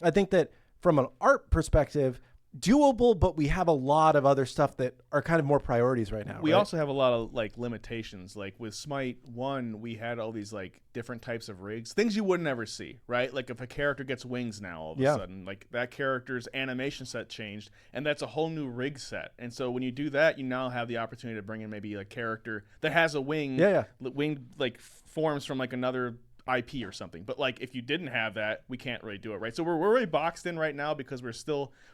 I think that from an art perspective, doable, but we have a lot of other stuff that are kind of more priorities right now. We right? also have a lot of like limitations. Like with Smite 1, we had all these like different types of rigs, things you wouldn't ever see, right? Like if a character gets wings now, all of a sudden, like that character's animation set changed, and that's a whole new rig set. And so when you do that, you now have the opportunity to bring in maybe a character that has a wing, wing like forms from like another IP or something. But like if you didn't have that, we can't really do it, right? So we're really boxed in right now because we're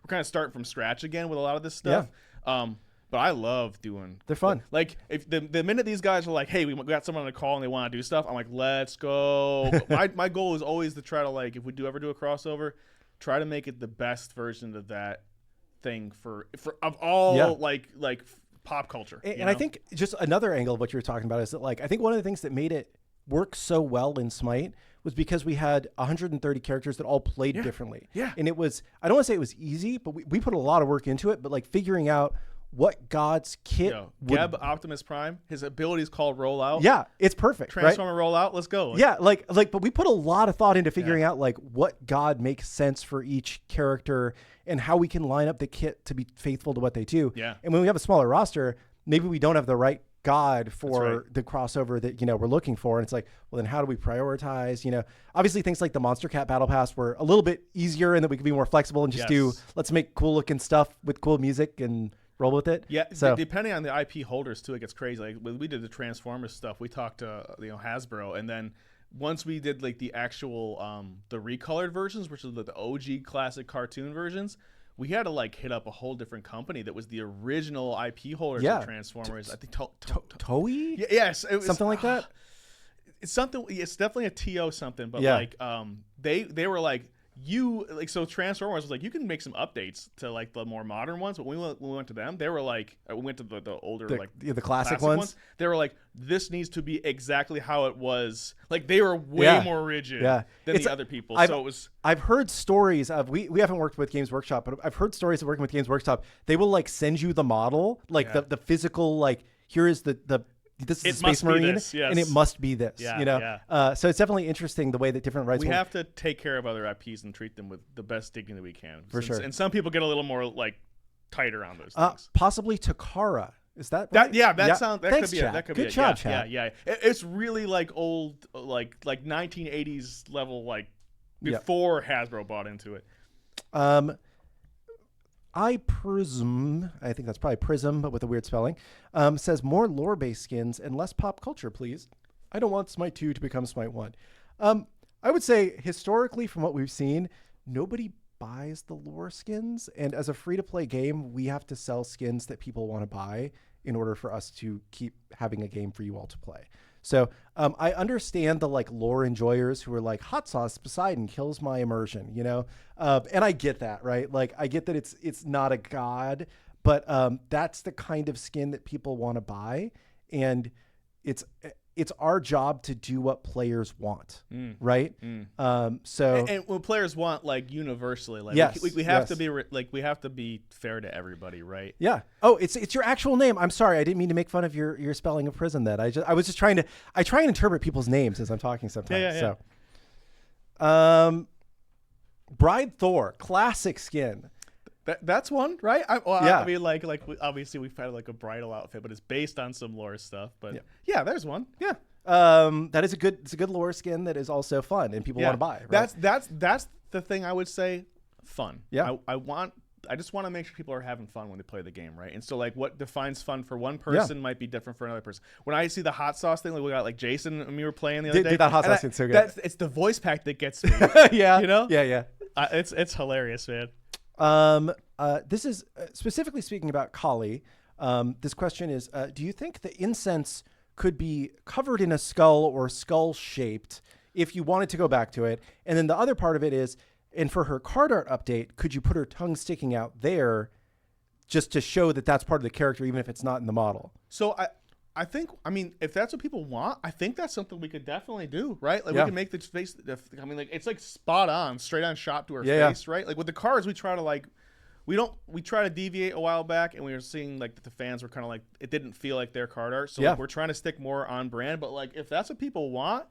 kind of starting from scratch again with a lot of this stuff. But I love doing. They're fun. Like if the minute these guys are like, hey, we got someone on a call and they want to do stuff, I'm like, let's go. my goal is always to try to, like, if we ever do a crossover, try to make it the best version of that thing for of all like pop culture. And I think just another angle of what you were talking about is that, like, I think one of the things that made it work so well in Smite was because we had 130 characters that all played differently. Yeah. And it was, I don't want to say it was easy, but we put a lot of work into it, but like figuring out what God's kit Geb Optimus Prime, his ability is called Rollout. Yeah, it's perfect. Transformer right? Rollout, let's go. But we put a lot of thought into figuring out like what God makes sense for each character and how we can line up the kit to be faithful to what they do. Yeah. And when we have a smaller roster, maybe we don't have the right God for the crossover that, you know, we're looking for. And it's like, well, then how do we prioritize? You know, obviously things like the Monster Cat Battle Pass were a little bit easier and that we could be more flexible and just let's make cool looking stuff with cool music and roll with it. Yeah, so depending on the IP holders too, it gets crazy. Like when we did the Transformers stuff, we talked to Hasbro, and then once we did like the actual the recolored versions, which is the OG classic cartoon versions, we had to like hit up a whole different company that was the original IP holders of Transformers. I think Toei? Yes, it was something like that. It's something. It's definitely a TO something, but like they were like. So Transformers was like, you can make some updates to like the more modern ones, but when we went to them, they were like, we went to the older the classic ones. They were like, this needs to be exactly how it was. Like they were way more rigid than the other people. I've heard stories of we haven't worked with Games Workshop, but I've heard stories of working with Games Workshop. They will like send you the model, like the physical, like here is the this is Space Marine, and it must be this. So it's definitely interesting the way that different rights. We have to take care of other IPs and treat them with the best dignity we can. For sure. And some people get a little more like tighter on those things. Possibly Takara. Is that right? Thanks, Chad. Good job, Chad. Yeah. It's really like old, like 1980s level, like before Hasbro bought into it. I think that's probably Prism, but with a weird spelling, says more lore-based skins and less pop culture, please. I don't want Smite 2 to become Smite 1. I would say historically, from what we've seen, nobody buys the lore skins. And as a free-to-play game, we have to sell skins that people want to buy in order for us to keep having a game for you all to play. So I understand the like lore enjoyers who are like, hot sauce Poseidon kills my immersion, you know? And I get that, right? Like I get that it's not a god, but that's the kind of skin that people want to buy. And it's our job to do what players want, right? So and what players want, like universally, like we have to be we have to be fair to everybody, right? Yeah. Oh, it's your actual name. I'm sorry, I didn't mean to make fun of your spelling of prison. That I was just trying to. I try and interpret people's names as I'm talking sometimes. So, Bride Thor, classic skin. That's one, right? I mean, like obviously we've had like a bridal outfit, but it's based on some lore stuff. But yeah there's one. Yeah, that is a good lore skin that is also fun and people want to buy. Right? That's the thing I would say. Fun. Yeah. I just want to make sure people are having fun when they play the game, right? And so like what defines fun for one person might be different for another person. When I see the hot sauce thing, like we got like Jason and we were playing the other day. Dude, that hot sauce is so good. It's the voice pack that gets me. Yeah. You know? Yeah. It's hilarious, man. This is specifically speaking about Kali. This question is, do you think the incense could be covered in a skull or skull shaped if you wanted to go back to it? And then the other part of it is, and for her card art update, could you put her tongue sticking out there just to show that that's part of the character, even if it's not in the model? So I think, I mean, if that's what people want, I think that's something we could definitely do, right? Like we can make the face, I mean, like it's like spot on, straight on shot to her face, right? Like with the cards, we try to like, we try to deviate a while back, and we were seeing like that the fans were kind of like, it didn't feel like their card art. So like, we're trying to stick more on brand, but like if that's what people want,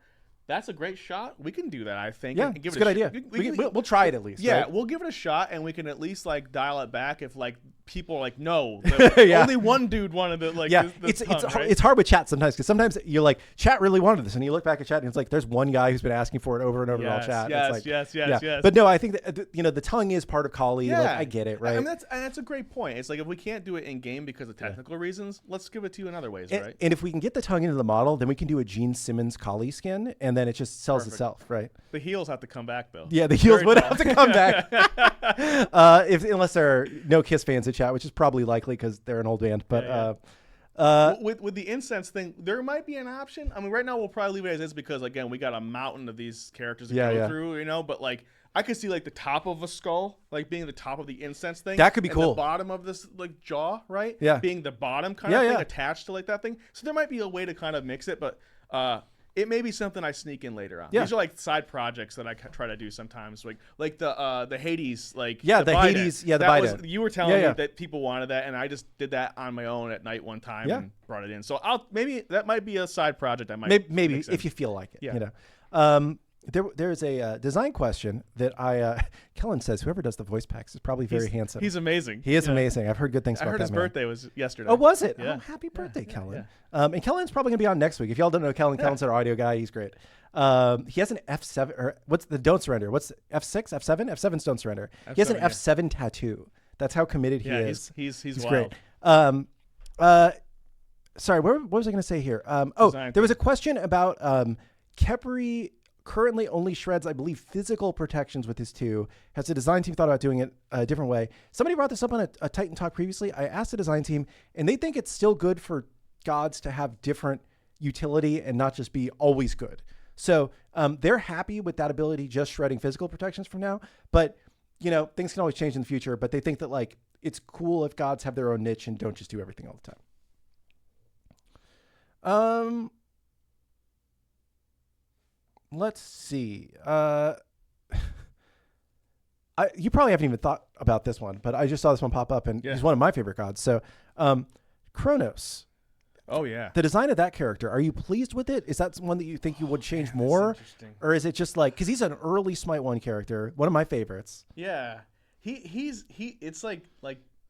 That's a great shot. We can do that, I think. Yeah, and give it's a it good idea. We'll try it at least. Yeah, right? we'll give it a shot, and we can at least like dial it back if like people are like, no, Yeah. only one dude wanted to like. Yeah, this tongue, right? it's hard with chat sometimes because sometimes you're like, chat really wanted this, and you look back at chat and it's like there's one guy who's been asking for it over and over in all chat. Yes, it's like, yes. But no, I think that the tongue is part of Kali. Yeah. Like, I get it, right? I mean, that's a great point. It's like if we can't do it in game because of technical reasons, let's give it to you in other ways, right? And if we can get the tongue into the model, then we can do a Gene Simmons Kali skin, and then it just sells itself, right? The heels have to come back though. Yeah, the heels would have to come back. Unless there are no Kiss fans in chat, which is probably likely because they're an old band. But with the incense thing, there might be an option. I mean, right now we'll probably leave it as is because again, we got a mountain of these characters to go through, you know. But like, I could see like the top of a skull, like being the top of the incense thing. That could be cool. The bottom of this like jaw, right? Yeah. Being the bottom kind of thing attached to like that thing. So there might be a way to kind of mix it, but it may be something I sneak in later on. Yeah. These are like side projects that I try to do sometimes, like the Hades, like the Hades, the Biden. You were telling me that people wanted that, and I just did that on my own at night one time and brought it in. So maybe that might be a side project. I might maybe if you feel like it. Yeah. You know. There's a design question that Kellen says whoever does the voice packs is probably very handsome. He's amazing. He is amazing. I've heard good things about that. I heard his man. birthday was yesterday. Oh, was it? Yeah. Oh, happy birthday, Kellen. Yeah. And Kellen's probably going to be on next week. If y'all don't know Kellen, Kellen's our audio guy. He's great. He has an F7, or what's the Don't Surrender? What's F6, F7? F7's Don't Surrender. He has an F7 tattoo. That's how committed he is. He's wild. Great. Sorry, what was I going to say here? There was a question about Kepri currently only shreds, I believe, physical protections with his 2. Has the design team thought about doing it a different way? Somebody brought this up on a Titan Talk previously. I asked the design team, and they think it's still good for gods to have different utility and not just be always good. So they're happy with that ability, just shredding physical protections from now. But, you know, things can always change in the future. But they think that, like, it's cool if gods have their own niche and don't just do everything all the time. Let's see. You probably haven't even thought about this one, but I just saw this one pop up, and he's one of my favorite gods. So, Kronos. Oh, yeah. The design of that character, are you pleased with it? Is that one that you think you would change more? Or is it just like, because he's an early Smite 1 character, one of my favorites. Yeah. It's like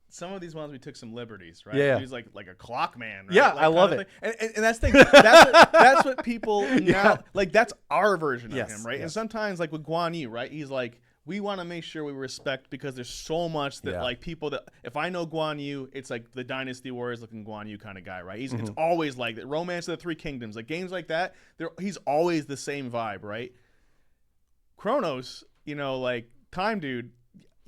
some of these ones we took some liberties, right? Yeah. He's like a clock man, right? Yeah, like I love it. And that's the thing. That's what people now, like, that's our version of him, right? Yes. And sometimes, like with Guan Yu, right? He's like, we want to make sure we respect, because there's so much that like people that, if I know Guan Yu, it's like the Dynasty Warriors looking Guan Yu kind of guy, right? It's always like that. Romance of the Three Kingdoms, like games like that, he's always the same vibe, right? Kronos, you know, like Time Dude,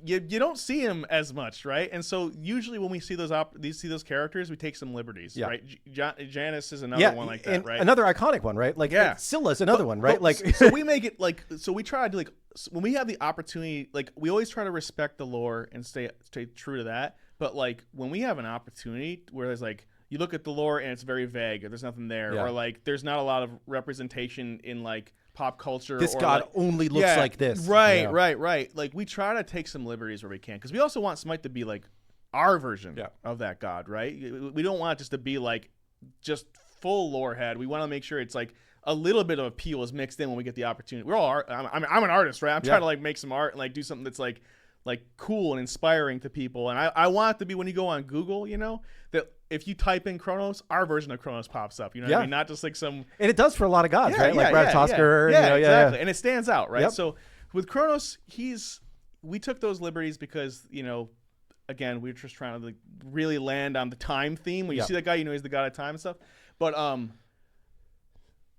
you don't see him as much, right? And so usually when we see those characters, we take some liberties, right? Janus is another one like that, right? Another iconic one, right? Like Scylla's another one, right? So we make it like, so we try to like, when we have the opportunity, like we always try to respect the lore and stay true to that. But like when we have an opportunity where there's like, you look at the lore and it's very vague, or there's nothing there, or like there's not a lot of representation in like pop culture. This or god like, only looks like this. Right. Like we try to take some liberties where we can, because we also want Smite to be like our version of that god, right? We don't want it just to be like just full lore head. We want to make sure it's like a little bit of appeal is mixed in when we get the opportunity. We're all I'm an artist, right? I'm trying to like make some art and like do something that's like cool and inspiring to people. And I want it to be, when you go on Google, you know, that if you type in Kronos, our version of Kronos pops up. You know what I mean? Not just like some. And it does for a lot of gods, right? Like Ratatoskr. Exactly. And it stands out, right? So with Kronos, we took those liberties because, you know, again, we were just trying to like really land on the time theme. When you see that guy, you know he's the god of time and stuff. But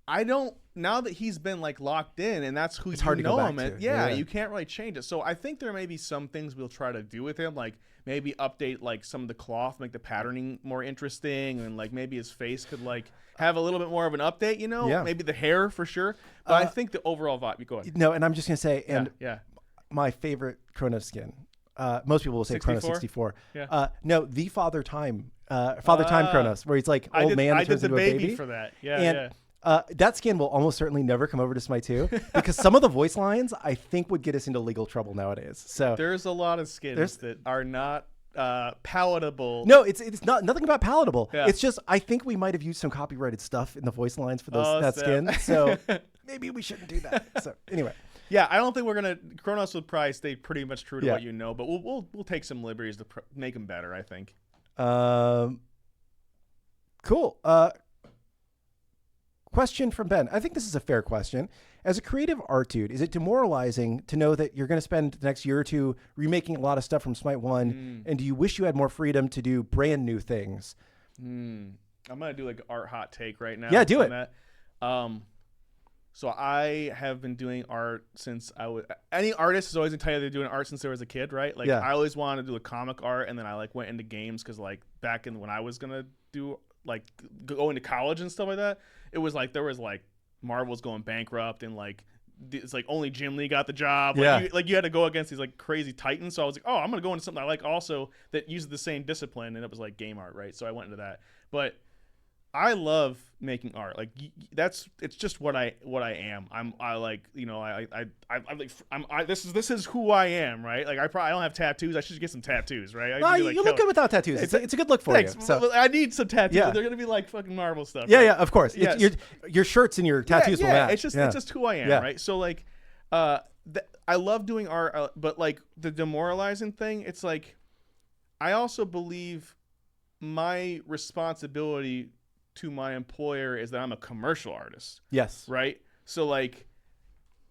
I don't, now that he's been like locked in and that's who you know him at, you can't really change it. So I think there may be some things we'll try to do with him, like maybe update like some of the cloth, make the patterning more interesting, and like maybe his face could like have a little bit more of an update, you know? Maybe the hair for sure. But I think the overall vibe, go ahead. No, and I'm just gonna say, and my favorite Kronos skin. Most people will say 64? Kronos 64. No, the Father Time Kronos, where he's like old man that turns into a baby. For that. That skin will almost certainly never come over to Smite 2 because some of the voice lines I think would get us into legal trouble nowadays. So there's a lot of skins that are not palatable. No, it's not nothing about palatable. It's just I think we might have used some copyrighted stuff in the voice lines for that skin. So maybe we shouldn't do that. So anyway. Yeah, I don't think we're gonna. Kronos would probably stay pretty much true to Yeah. what you know, but we'll take some liberties to make them better. I think. Cool. Question from Ben. I think this is a fair question. As a creative art dude, is it demoralizing to know that you're going to spend the next year or two remaking a lot of stuff from Smite 1? And do you wish you had more freedom to do brand new things? I'm going to do like an art hot take right now. Yeah, do it. That. So I have been doing art since I was. Any artist is always entitled to doing art since they was a kid, right? Like I always wanted to do a comic art, and then I like went into games because like back in when I was gonna do like go into college and stuff like that, it was like there was like Marvel's going bankrupt and like it's like only Jim Lee got the job. Like you had to go against these like crazy titans. So I was like, oh, I'm gonna go into something I like also that uses the same discipline, and it was like game art, right? So I went into that, but. I love making art. Like it's just what I am. This is who I am, right? Like I don't have tattoos. I should get some tattoos, right? No, you look good without tattoos. It's a good look for you. So I need some tattoos. Yeah. They're gonna be like fucking Marvel stuff. Yeah, right? yeah, of course. Yes. Your shirts and your tattoos will match. It's just who I am, right? So like, I love doing art, but like the demoralizing thing, it's like, I also believe my responsibility to my employer is that I'm a commercial artist. Yes. Right? So like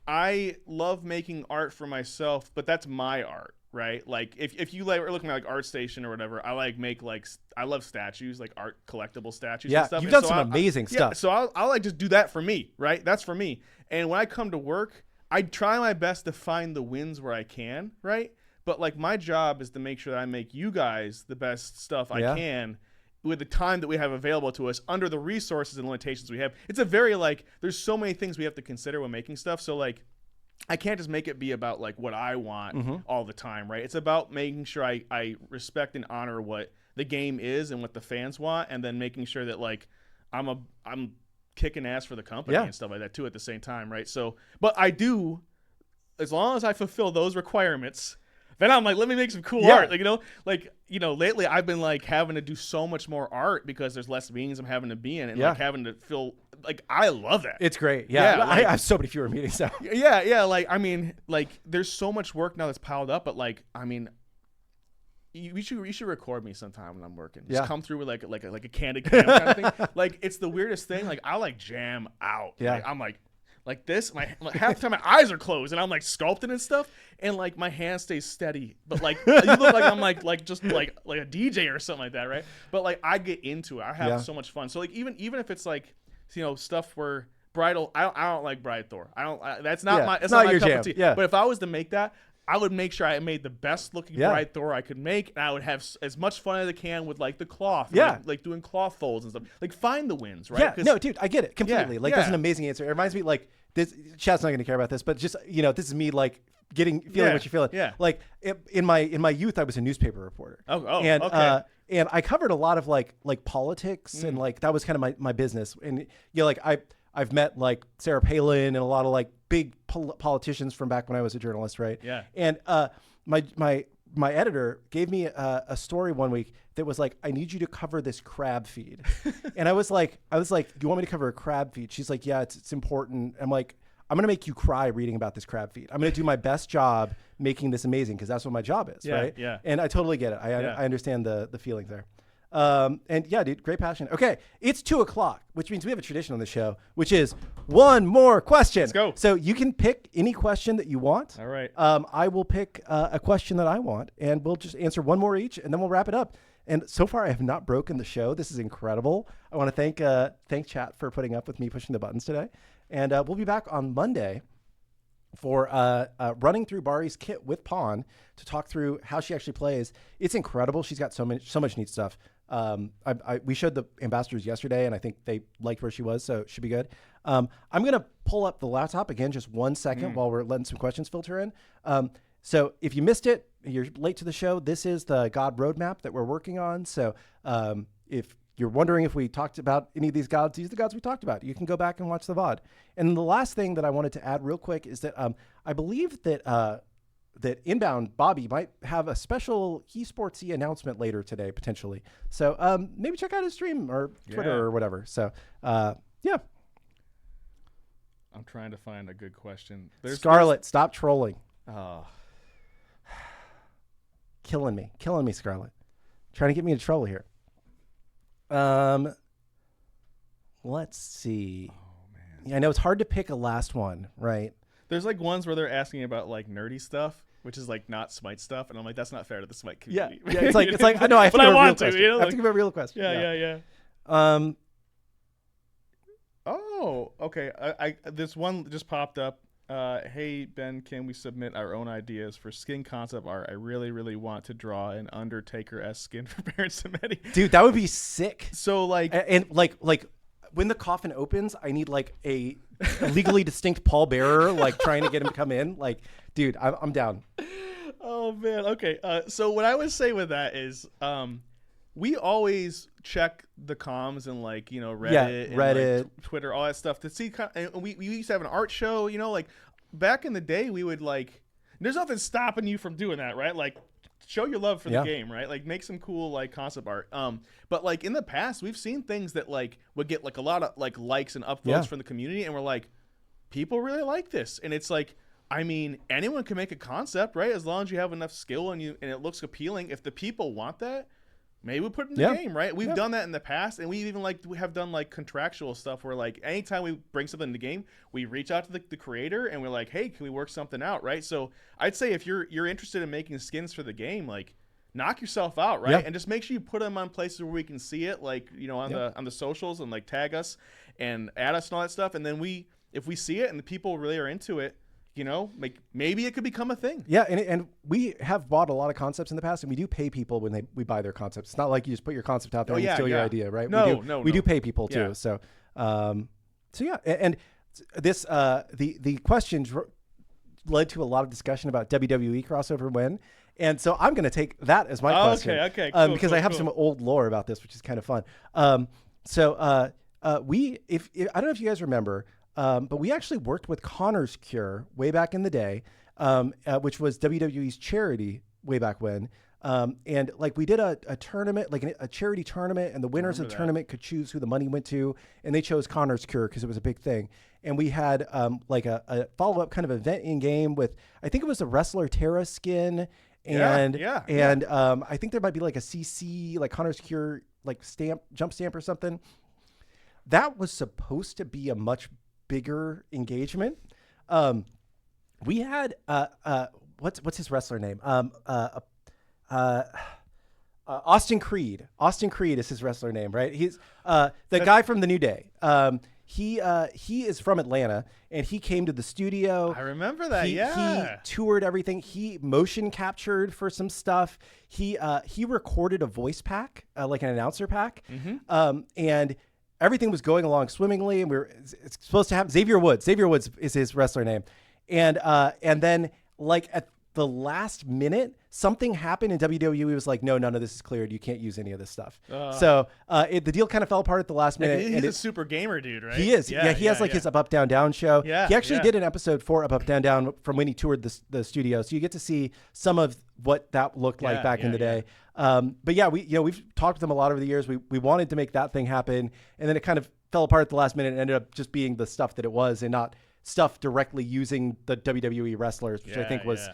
I love making art for myself, but that's my art, right? Like if you like are looking at like ArtStation or whatever, I like make like I love statues, like art collectible statues and stuff. You've done some amazing stuff. Yeah, so I'll like just do that for me, right? That's for me. And when I come to work, I try my best to find the wins where I can, right? But like my job is to make sure that I make you guys the best stuff I can with the time that we have available to us under the resources and limitations we have. It's a very like there's so many things we have to consider when making stuff. So like I can't just make it be about like what I want all the time, right? It's about making sure I respect and honor what the game is and what the fans want, and then making sure that like I'm kicking ass for the company and stuff like that too at the same time, right? So but I do, as long as I fulfill those requirements, then I'm like, let me make some cool art. Like, lately I've been like having to do so much more art because there's less meetings I'm having to be in and like having to feel like I love that. It's great. Yeah. Like, I have so many fewer meetings now. Yeah. Like, I mean, like there's so much work now that's piled up, but like, I mean, you should record me sometime when I'm working. Just come through with like a candid cam kind of thing. Like it's the weirdest thing. Like I like jam out. Yeah. Like, I'm like this, half the time my eyes are closed and I'm like sculpting and stuff, and like my hand stays steady, but like you look like I'm like just like a DJ or something like that, right? But like I get into it. I have so much fun. So like even if it's like stuff where bridal, I don't like Bride Thor. That's not my your cup jam. of tea. Yeah. But if I was to make that, I would make sure I made the best looking Bride Thor I could make, and I would have as much fun as I can with like the cloth, like doing cloth folds and stuff. Like find the wins, right? Yeah, no, dude, I get it completely. That's an amazing answer. It reminds me like this. Chad's not going to care about this, but just this is me like feeling what you're feeling. Yeah. Like in my youth, I was a newspaper reporter. And okay. And I covered a lot of like politics and like that was kind of my business. And like I've met like Sarah Palin and a lot of like big politicians from back when I was a journalist, right? Yeah. And my editor gave me a story one week that was like, I need you to cover this crab feed. And I was like, you want me to cover a crab feed? She's like, yeah, it's important. I'm like, I'm going to make you cry reading about this crab feed. I'm going to do my best job making this amazing because that's what my job is, right? Yeah. And I totally get it. I understand the feelings there. And yeah, dude, great passion. Okay, it's 2:00, which means we have a tradition on the show, which is one more question. Let's go. So you can pick any question that you want. All right. I will pick a question that I want, and we'll just answer one more each, and then we'll wrap it up. And so far, I have not broken the show. This is incredible. I want to thank chat for putting up with me pushing the buttons today. And we'll be back on Monday for running through Bari's kit with Pawn to talk through how she actually plays. It's incredible. She's got so much neat stuff. We showed the ambassadors yesterday, and I think they liked where she was, so it should be good. I'm going to pull up the laptop again, just 1 second while we're letting some questions filter in. So if you missed it, you're late to the show. This is the God roadmap that we're working on. So if you're wondering if we talked about any of these gods, these are the gods we talked about. You can go back and watch the VOD. And the last thing that I wanted to add real quick is that I believe that that Inbound Bobby might have a special esportsy announcement later today, potentially. So maybe check out his stream or Twitter or whatever. So yeah. I'm trying to find a good question. Scarlett, stop trolling. Oh, Killing me, Scarlett. Trying to get me in trouble here. Let's see. oh man. Yeah, I know it's hard to pick a last one, right? There's like ones where they're asking about like nerdy stuff, which is like not SMITE stuff, and I'm like, that's not fair to the SMITE community. Yeah, it's like I know I have to but give I a real want to, question. you know, I have like, to give a real question. yeah. Oh, okay. This one just popped up. Hey Ben, can we submit our own ideas for skin concept art? I really, really want to draw an Undertaker-esque skin for Parents Committee. Dude, that would be sick. So like, And like when the coffin opens, I need like a legally distinct pallbearer, like trying to get him to come in. Like, dude, I'm down. oh man. Okay. So what I would say with that is, we always check the comms and like, you know, Reddit, and like Twitter, all that stuff to see. And we used to have an art show, you know, like back in the day, we would like, there's nothing stopping you from doing that, right? Like show your love for the game, right? Like make some cool like concept art. But like in the past, we've seen things that like would get like a lot of like likes and upvotes from the community. And we're like, people really like this. And it's like, I mean, anyone can make a concept, right? As long as you have enough skill and it looks appealing. If the people want that, maybe we put it in the game, right? We've done that in the past, and we even we have done like contractual stuff where like anytime we bring something in the game, we reach out to the creator and we're like, hey, can we work something out, right? So I'd say if you're interested in making skins for the game, like knock yourself out, right? And just make sure you put them on places where we can see it, like, you know, on the socials, and like tag us and add us and all that stuff. And then if we see it and the people really are into it, you know, maybe it could become a thing. Yeah, and we have bought a lot of concepts in the past, and we do pay people when we buy their concepts. It's not like you just put your concept out there and steal your idea, right? No, we do pay people too. So, yeah, and this the questions led to a lot of discussion about WWE crossover when, and so I'm going to take that as my question. Okay, cool, because I have some old lore about this, which is kind of fun. So if I don't know if you guys remember. But we actually worked with Connor's Cure way back in the day, which was WWE's charity way back when. And like we did a tournament, like a charity tournament, and the winners of the tournament could choose who the money went to. And they chose Connor's Cure because it was a big thing. And we had like a follow-up kind of event in game with, I think it was a Wrestler Terra skin. And I think there might be like a CC, like Connor's Cure, like jump stamp or something. That was supposed to be a much bigger engagement. We had what's his wrestler name? Austin Creed. Austin Creed is his wrestler name, right? He's the guy from the New Day. He is from Atlanta, and he came to the studio. I remember that. He toured everything. He motion captured for some stuff. He recorded a voice pack, like an announcer pack, and everything was going along swimmingly, and it's supposed to happen. Xavier Woods is his wrestler name. And then like at the last minute, something happened in WWE. Was like, no, none of this is cleared. You can't use any of this stuff. So the deal kind of fell apart at the last minute. He's a super gamer dude, right? He is. Yeah, he has like his Up, Down, Down show. Yeah, he actually did an episode for Up, Down, Down from when he toured the studio. So you get to see some of what that looked like back in the day. But yeah, we've talked with them a lot over the years. We wanted to make that thing happen, and then it kind of fell apart at the last minute and ended up just being the stuff that it was, and not stuff directly using the WWE wrestlers, which I think was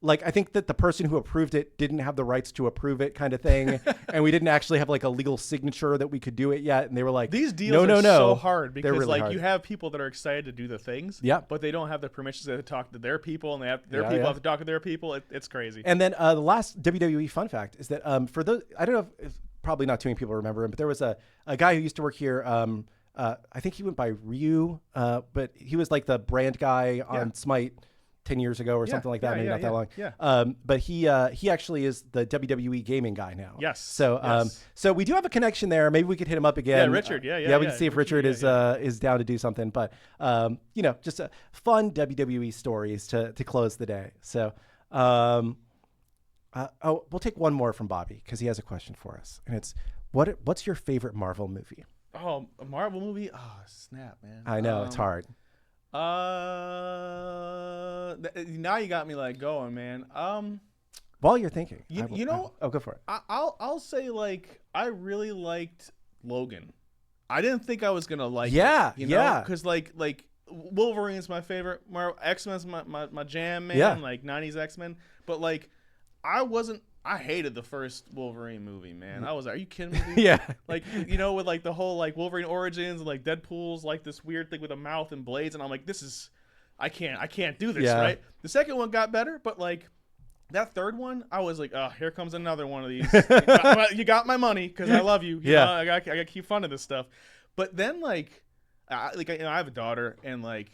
like, I think that the person who approved it didn't have the rights to approve it, kind of thing. And we didn't actually have like a legal signature that we could do it yet. And they were like, these deals are so hard because really like hard. You have people that are excited to do the things, but they don't have the permissions to talk to their people, and they have their people have to talk to their people. It's crazy. And then the last WWE fun fact is that for those, I don't know if probably not too many people remember him, but there was a guy who used to work here. I think he went by Ryu, but he was like the brand guy on SMITE 10 years ago or something like that, maybe not that long. But he actually is the WWE gaming guy now. Yes. So so we do have a connection there. Maybe we could hit him up again. Yeah, Richard. We can see if Richard is down to do something. But just a fun WWE stories to close the day. So we'll take one more from Bobby because he has a question for us, and it's what's your favorite Marvel movie? Oh, a Marvel movie? Oh, snap, man. I know it's hard. Now you got me like going, man. While you're thinking, go for it. I'll say like I really liked Logan. I didn't think I was gonna like it, because like Wolverine's my favorite. X-Men's my jam, man. Yeah. Like 90s X-Men. But like, I hated the first Wolverine movie, man. I was like, are you kidding me, dude? Yeah. Like, you know, with like the whole like Wolverine origins and like Deadpool's like this weird thing with a mouth and blades, and I'm like, I can't do this, Yeah. right? The second one got better, but like that third one, I was like, oh, here comes another one of these. You got my money because I love you. You know, I got to keep funding this stuff. But then like I have a daughter, and like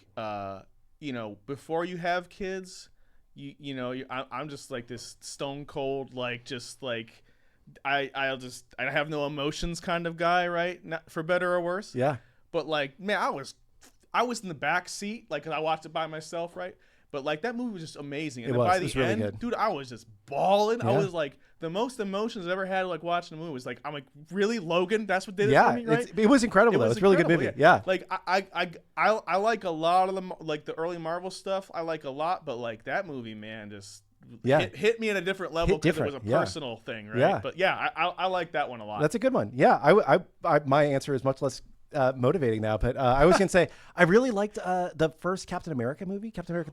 you know, before you have kids, I'm just like this stone cold, like just like I have no emotions kind of guy, right? Not, for better or worse. Yeah. But like, man, I was in the back seat, like, 'cause I watched it by myself, right? But like that movie was just amazing, and by the really end, good. dude, I was just bawling. Yeah. I was like, the most emotions I've ever had like watching a movie was like, I'm like, really, Logan? That's what did it for me, right? It was incredible. Though. It's a really good movie. Yeah. Like I like a lot of the like the early Marvel stuff. I like a lot, but like that movie, man, just hit me at a different level because it was a personal thing, right? Yeah. But yeah, I like that one a lot. That's a good one. Yeah. My answer is much less motivating now, but I was gonna say I really liked the first Captain America movie. Captain America.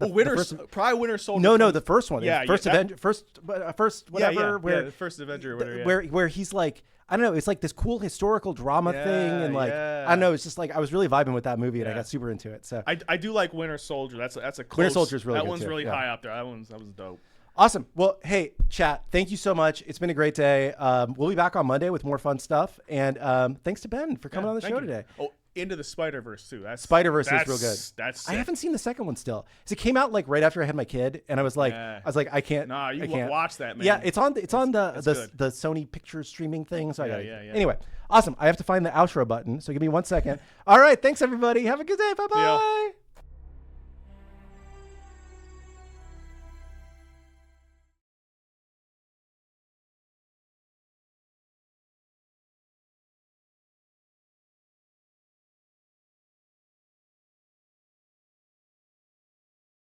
Probably Winter Soldier. No, the first one. Yeah, first Avenger. First whatever. The first Avenger. Whatever. Where he's like, I don't know. It's like this cool historical drama thing, and like I don't know. It's just like I was really vibing with that movie, and I got super into it. So I do like Winter Soldier. That's a close, Winter Soldier's really that good one's too. really high up there. That was dope. Awesome. Well, hey, chat, thank you so much. It's been a great day. We'll be back on Monday with more fun stuff. And thanks to Ben for coming on the show today. Oh, Into the Spider-Verse, too. Spider-Verse is real good. That's sick. I haven't seen the second one still. So it came out like right after I had my kid, and I was like, I can't. Nah, you can't watch that, man. Yeah, it's on the Sony Pictures streaming thing. So yeah. Anyway, awesome. I have to find the outro button. So give me 1 second. All right. Thanks, everybody. Have a good day. Bye-bye.